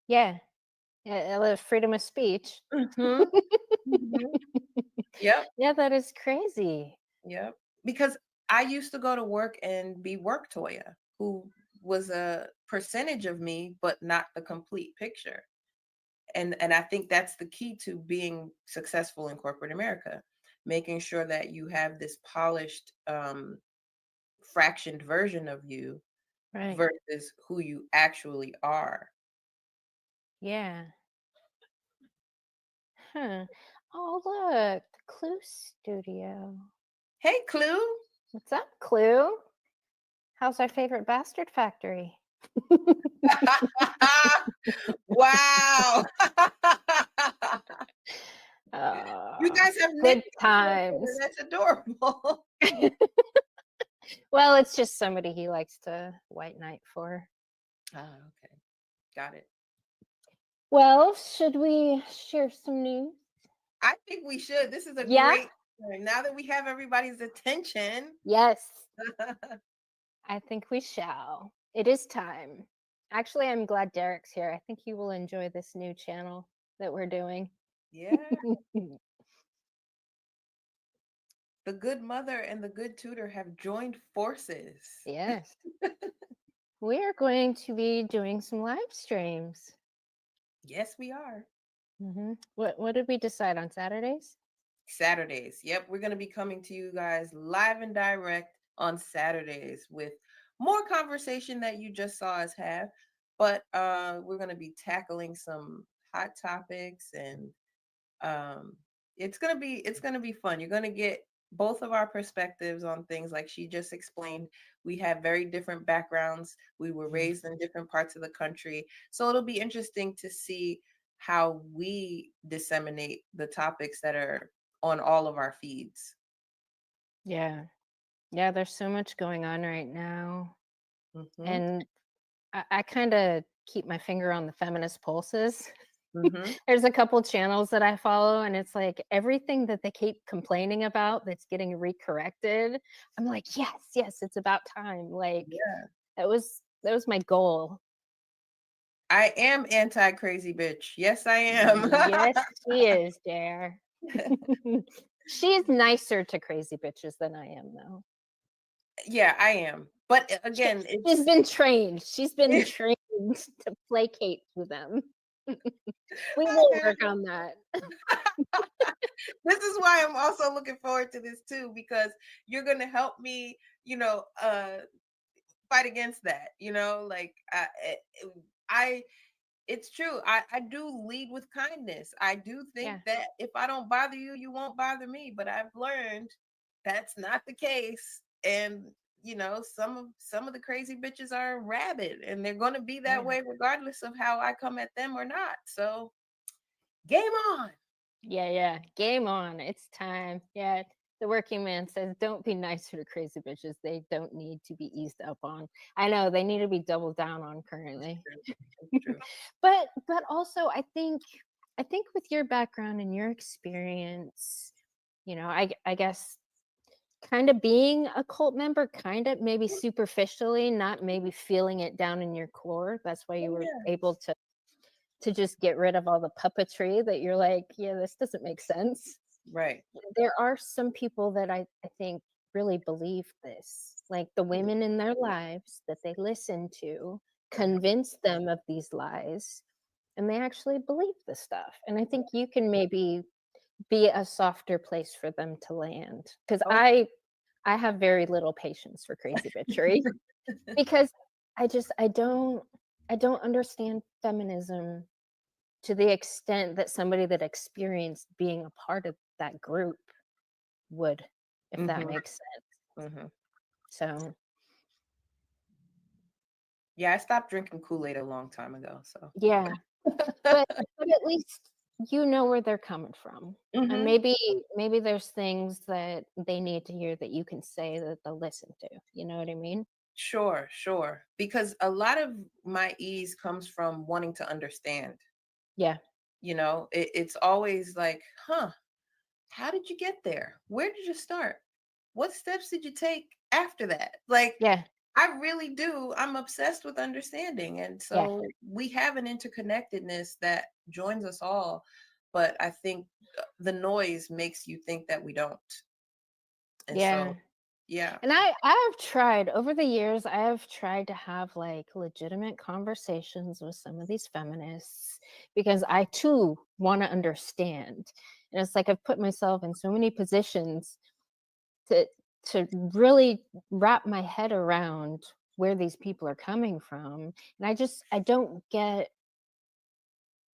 Yeah, yeah, the freedom of speech. Mhm, mhm. Yep, Yeah, that is crazy. yep. Because I used to go to work and be work Toya, who was a percentage of me, but not the complete picture. And I think that's the key to being successful in corporate America, making sure that you have this polished, fractioned version of you Right. versus who you actually are. Yeah. Huh. Oh, look, the Clue Studio. Hey, Clue. What's up, Clue? How's our favorite bastard factory? Wow. You uh, guys have Good nicknames for each other. times. That's adorable. Well, it's just somebody he likes to white knight for. Ah, okay. Got it. Well, should we share some news? I think we should. This is a Yeah? great now that we have everybody's attention. Yes, I think we shall. It is time. Actually, I'm glad Derek's here. I think he will enjoy this new channel that we're doing. Yeah. The good mother and the good tutor have joined forces. Yes. We are going to be doing some live streams. Yes, we are. What did we decide on Saturdays? Saturdays. Yep, we're going to be coming to you guys live and direct on Saturdays with more conversation that you just saw us have, but we're going to be tackling some hot topics and um it's going to be fun. You're going to get both of our perspectives on things like she just explained. We have very different backgrounds. We were Mm. raised in different parts of the country. So it'll be interesting to see how we disseminate the topics that are on all of our feeds. Yeah. Yeah, there's so much going on right now. Mhm. And I kind of keep my finger on the feminist pulses. Mhm. There's a couple channels that I follow, and it's like everything that they keep complaining about that's getting recorrected. I'm like, yes, yes, it's about time. Like Yeah. that was my goal. I am anti crazy bitch. Yes, I am. Yes, she is, Dare. She's nicer to crazy bitches than I am, though. Yeah, I am. But She, again, she's it's been trained. She's been trained to placate to them. We I will have work on that. this is why I'm also looking forward to this too, because you're gonna help me, fight against that. Like I it's true. I do lead with kindness. I do think Yeah, that if I don't bother you, you won't bother me. But I've learned that's not the case. And some of the crazy bitches are rabid and they're gonna be that yeah. way regardless of how I come at them or not. So game on. Yeah, yeah. Game on. It's time. Yeah. The working man says, don't be nicer to crazy bitches. They don't need to be eased up on. I know they need to be doubled down on It's currently. true. It's true. But also I think with your background and your experience, I guess kind of being a cult member, kind of maybe superficially, not maybe feeling it down in your core. That's why you were Yeah. able to just get rid of all the puppetry that you're like, yeah, this doesn't make sense. Right. There are some people that I think really believe this, like the women in their lives that they listen to convince them of these lies, and they actually believe this stuff. And I think you can maybe be a softer place for them to land, because Oh, I have very little patience for crazy bitchery because I don't understand feminism to the extent that somebody that experienced being a part of that group would, if that mhm, makes sense. mhm. So, Yeah, I stopped drinking Kool-Aid a long time ago, so yeah, but at least you know where they're coming from. And Mhm. maybe there's things that they need to hear that you can say that they'll listen to. You know what I mean? Sure, sure. Because a lot of my ease comes from wanting to understand. Yeah. It's always like, huh, how did you get there? Where did you start? What steps did you take after that? Like, Yeah. I really do. I'm obsessed with understanding. And Yeah. so we have an interconnectedness that joins us all. But I think the noise makes you think that we don't. And so, Yeah. yeah. And I have tried over the years, I have tried to have like legitimate conversations with some of these feminists because I too want to understand. And it's like I've put myself in so many positions to to really wrap my head around where these people are coming from. And I don't get,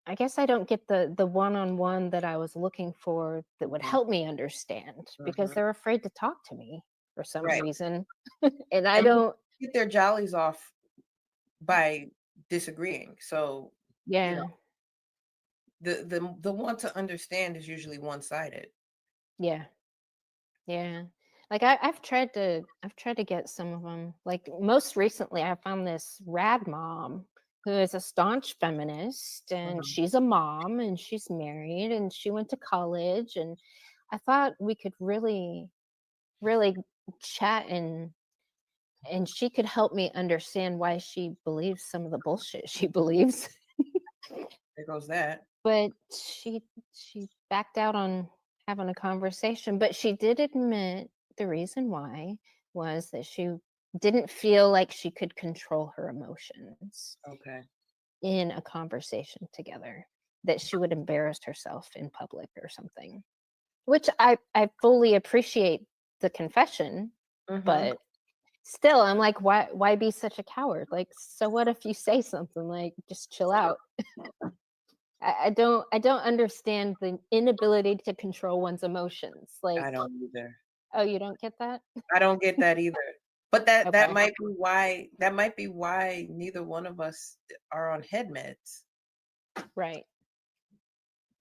I guess I don't get the one-on-one that I was looking for that would Mhm, help me understand because mhm. they're afraid to talk to me for some Right. reason. And I And people don't. get their jollies off by disagreeing. So, you know, Yeah. the want to understand is usually one-sided. Yeah. Yeah. Like I've tried to get some of them. Like most recently I found this rad mom who is a staunch feminist, and Mhm. she's a mom and she's married and she went to college, and I thought we could really chat, and she could help me understand why she believes some of the bullshit she believes. There goes that. But she backed out on having a conversation, but she did admit the reason why was that she didn't feel like she could control her emotions Okay. in a conversation together, that she would embarrass herself in public or something. Which I fully appreciate the confession, Mhm. but still, I'm like, why be such a coward? Like, so what if you say something like, just chill out? I don't understand the inability to control one's emotions. Like, I don't either. oh, you don't get that? I don't get that either. But that Okay. might be why neither one of us are on head meds. Right.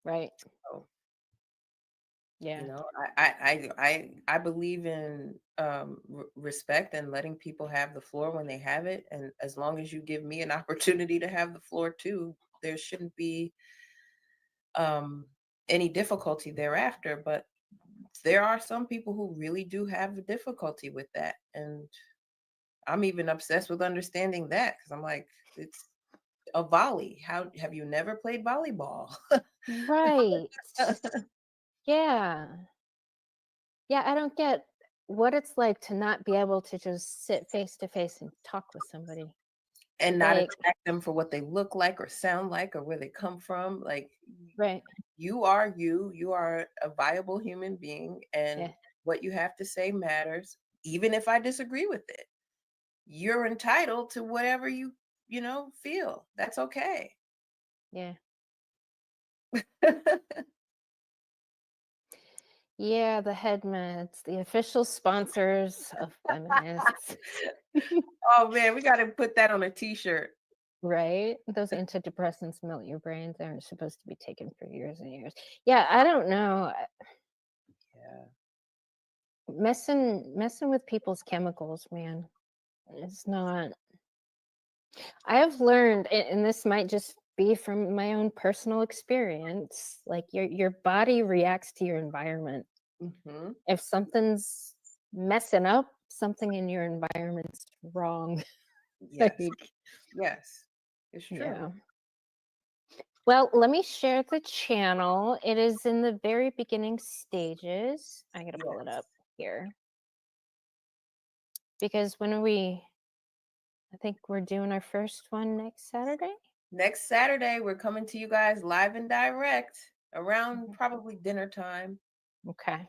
Right. So, you Yeah. know, I believe in respect and letting people have the floor when they have it, and as long as you give me an opportunity to have the floor too, there shouldn't be um any difficulty thereafter. But there are some people who really do have a difficulty with that, and I'm even obsessed with understanding that because I'm like, it's a volley. How have you never played volleyball? Right. Yeah. Yeah, I don't get what it's like to not be able to just sit face to face and talk with somebody. And not Like, attack them for what they look like or sound like or where they come from. Like, right. you are you. You are a viable human being, Yeah. and what you have to say matters, even if I disagree with it. You're entitled to whatever you feel. That's okay. Yeah. Yeah, the head meds, the official sponsors of feminists. Oh man, we got to put that on a t-shirt. Right? Those antidepressants melt your brain. They aren't supposed to be taken for years and years. Yeah, I don't know. Yeah. Messing with people's chemicals, man. It's not. I have learned, and this might just be from my own personal experience, like your body reacts to your environment. Mhm. If something's messing up, something in your environment's wrong. Yes. Like, Yes. It's true. yeah. Well, let me share the channel. It is in the very beginning stages. I gotta pull it Yes. up here because I think we're doing our first one next Saturday. Next Saturday, we're coming to you guys live and direct around Mhm. probably dinner time. Okay.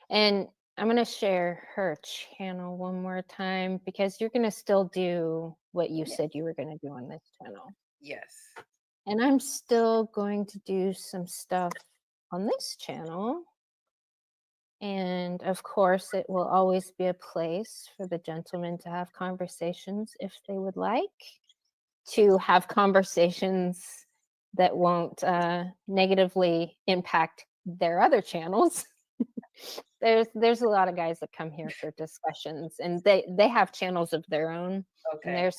And I'm gonna share her channel one more time because you're gonna still do what you Yeah. said you were gonna do on this channel. Yes. And I'm still going to do some stuff on this channel. And of course, it will always be a place for the gentlemen to have conversations if they would like, to have conversations that won't negatively impact their other channels. There's a lot of guys that come here for discussions, and they have channels of their own, and Okay. there's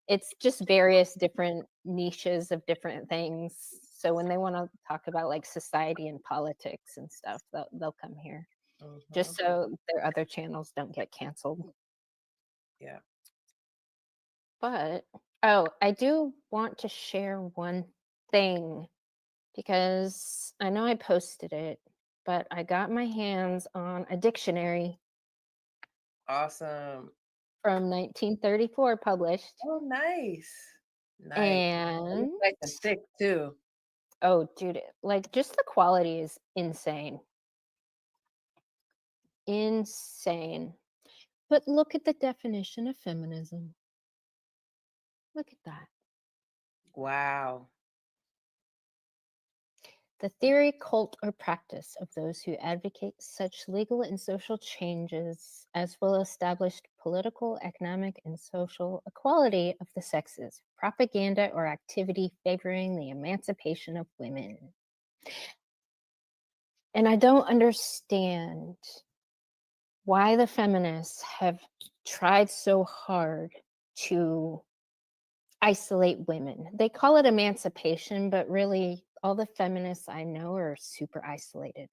it's just various different niches of different things. So when they want to talk about like society and politics and stuff, they'll come here just Mhm. so their other channels don't get canceled. Yeah. But oh, I do want to share one thing because I know I posted it, but I got my hands on a dictionary Awesome. from 1934 published. Oh, nice. Nice. And And it's nice and thick too. oh, dude, like just the quality is insane. Insane. But look at the definition of feminism. Look at that. Wow. The theory, cult, or practice of those who advocate such legal and social changes as will establish political, economic, and social equality of the sexes, propaganda or activity favoring the emancipation of women. And I don't understand why the feminists have tried so hard to isolate women. They call it emancipation, but really all the feminists I know are super isolated.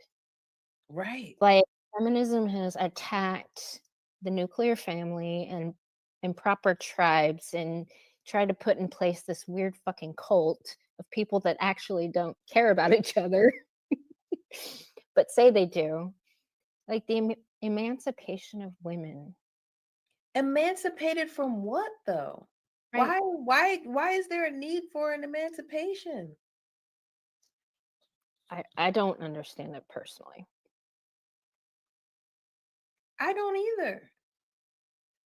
Right. Like, feminism has attacked the nuclear family and proper tribes and tried to put in place this weird fucking cult of people that actually don't care about each other, but say they do. Like the emancipation of women, Emancipated from what though? right? Why is there a need for an emancipation? I don't understand it personally. I don't either.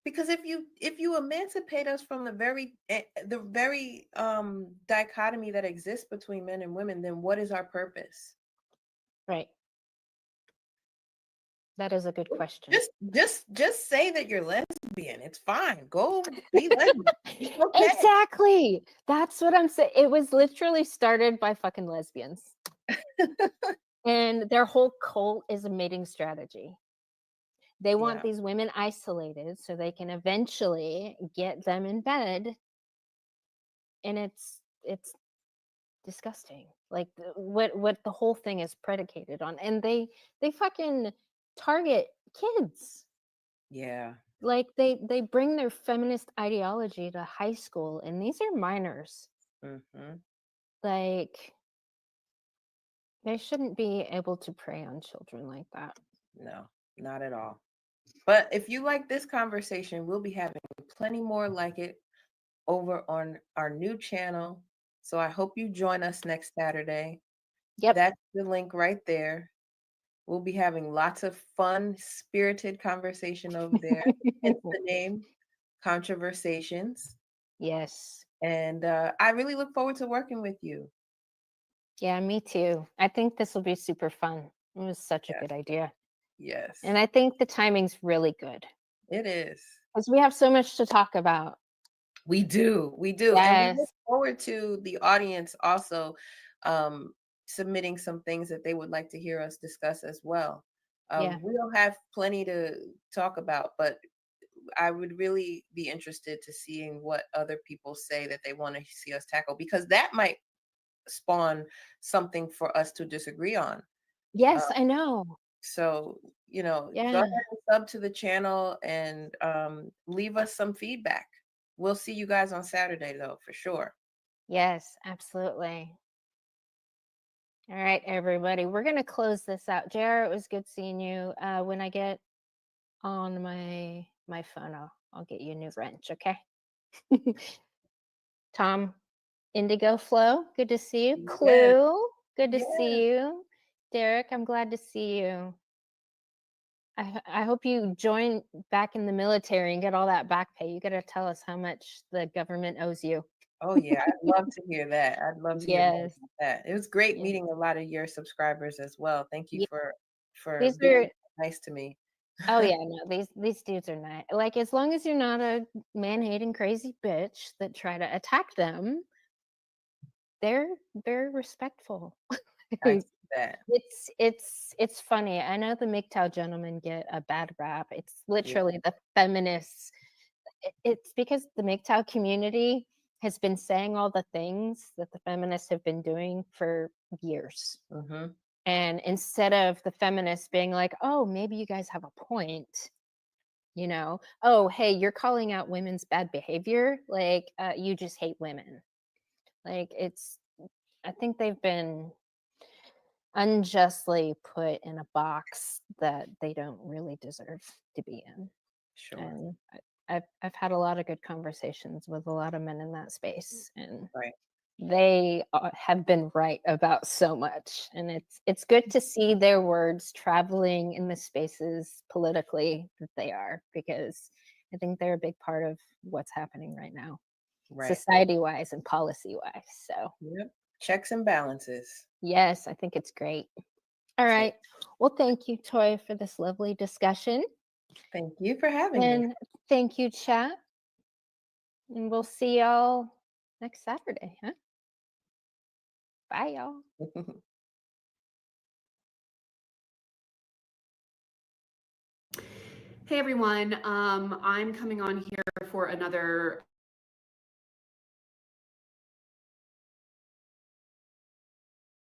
Because if you emancipate us from the very dichotomy that exists between men and women, then what is our purpose? Right. That is a good question. Just say that you're lesbian. It's fine. Go be lesbian. It's okay. Exactly. That's what I'm saying. It was literally started by fucking lesbians. And their whole cult is a mating strategy. They want Yeah. these women isolated so they can eventually get them in bed. And it's disgusting. Like what the whole thing is predicated on. And they fucking target kids. Yeah. Like they bring their feminist ideology to high school, and these are minors. Hmm. Like they shouldn't be able to prey on children like that. No, not at all. But if you like this conversation, we'll be having plenty more like it over on our new channel. So I hope you join us next Saturday. Yep. That's the link right there. We'll be having lots of fun, spirited conversation over there. Hence the name, Controversations. Yes. And I really look forward to working with you. Yeah, me too. I think this will be super fun. It was such a Yes. good idea. Yes, And I think the timing's really good it is. because we have so much to talk about. We do. We do. And we look Yes. forward to the audience also um, submitting some things that they would like to hear us discuss as well. Yeah. We'll have plenty to talk about, but I would really be interested to seeing what other people say that they want to see us tackle, because that might spawn something for us to disagree on. Uh, Yes, I know. so, go Yeah. ahead and sub to the channel and leave us some feedback. We'll see you guys on Saturday, though, for sure. Yes, absolutely. All right, everybody. We're gonna close this out. JR, it was good seeing you. When I get on my phone, I'll get you a new wrench, okay? Tom, Indigo Flow, good to see you. Yes, Clue, good to yes. see you. Derek, I'm glad to see you. I hope you join back in the military and get all that back pay. You got to tell us how much the government owes you. Oh, yeah, I'd love to hear that. I'd love to hear more Yes. about that. It was great Yeah. meeting a lot of your subscribers as well. Thank you Yeah. for These being are nice to me. oh yeah, no, these dudes are not like as long as you're not a man-hating crazy bitch that try to attack them, they're very respectful. I see that. It's funny. I know the MGTOW gentlemen get a bad rap. It's Yeah. literally the feminists. It's because the MGTOW community has been saying all the things that the feminists have been doing for years. Hmm. And instead of the feminists being like, oh, maybe you guys have a point, oh, hey, you're calling out women's bad behavior. Like, you just hate women. Like, I think they've been unjustly put in a box that they don't really deserve to be in. Sure. And I've had a lot of good conversations with a lot of men in that space, and Right. they have been right about so much. And it's good to see their words traveling in the spaces politically that they are, because I think they're a big part of what's happening right now, Right. society wise and policy wise. So Yep. Checks and balances. yes, I think it's great. All Same. right. Well, thank you, Toy, for this lovely discussion. Thank you for having me. And thank you, chat. And we'll see y'all next Saturday, huh? Bye, y'all. Hey everyone, I'm coming on here for another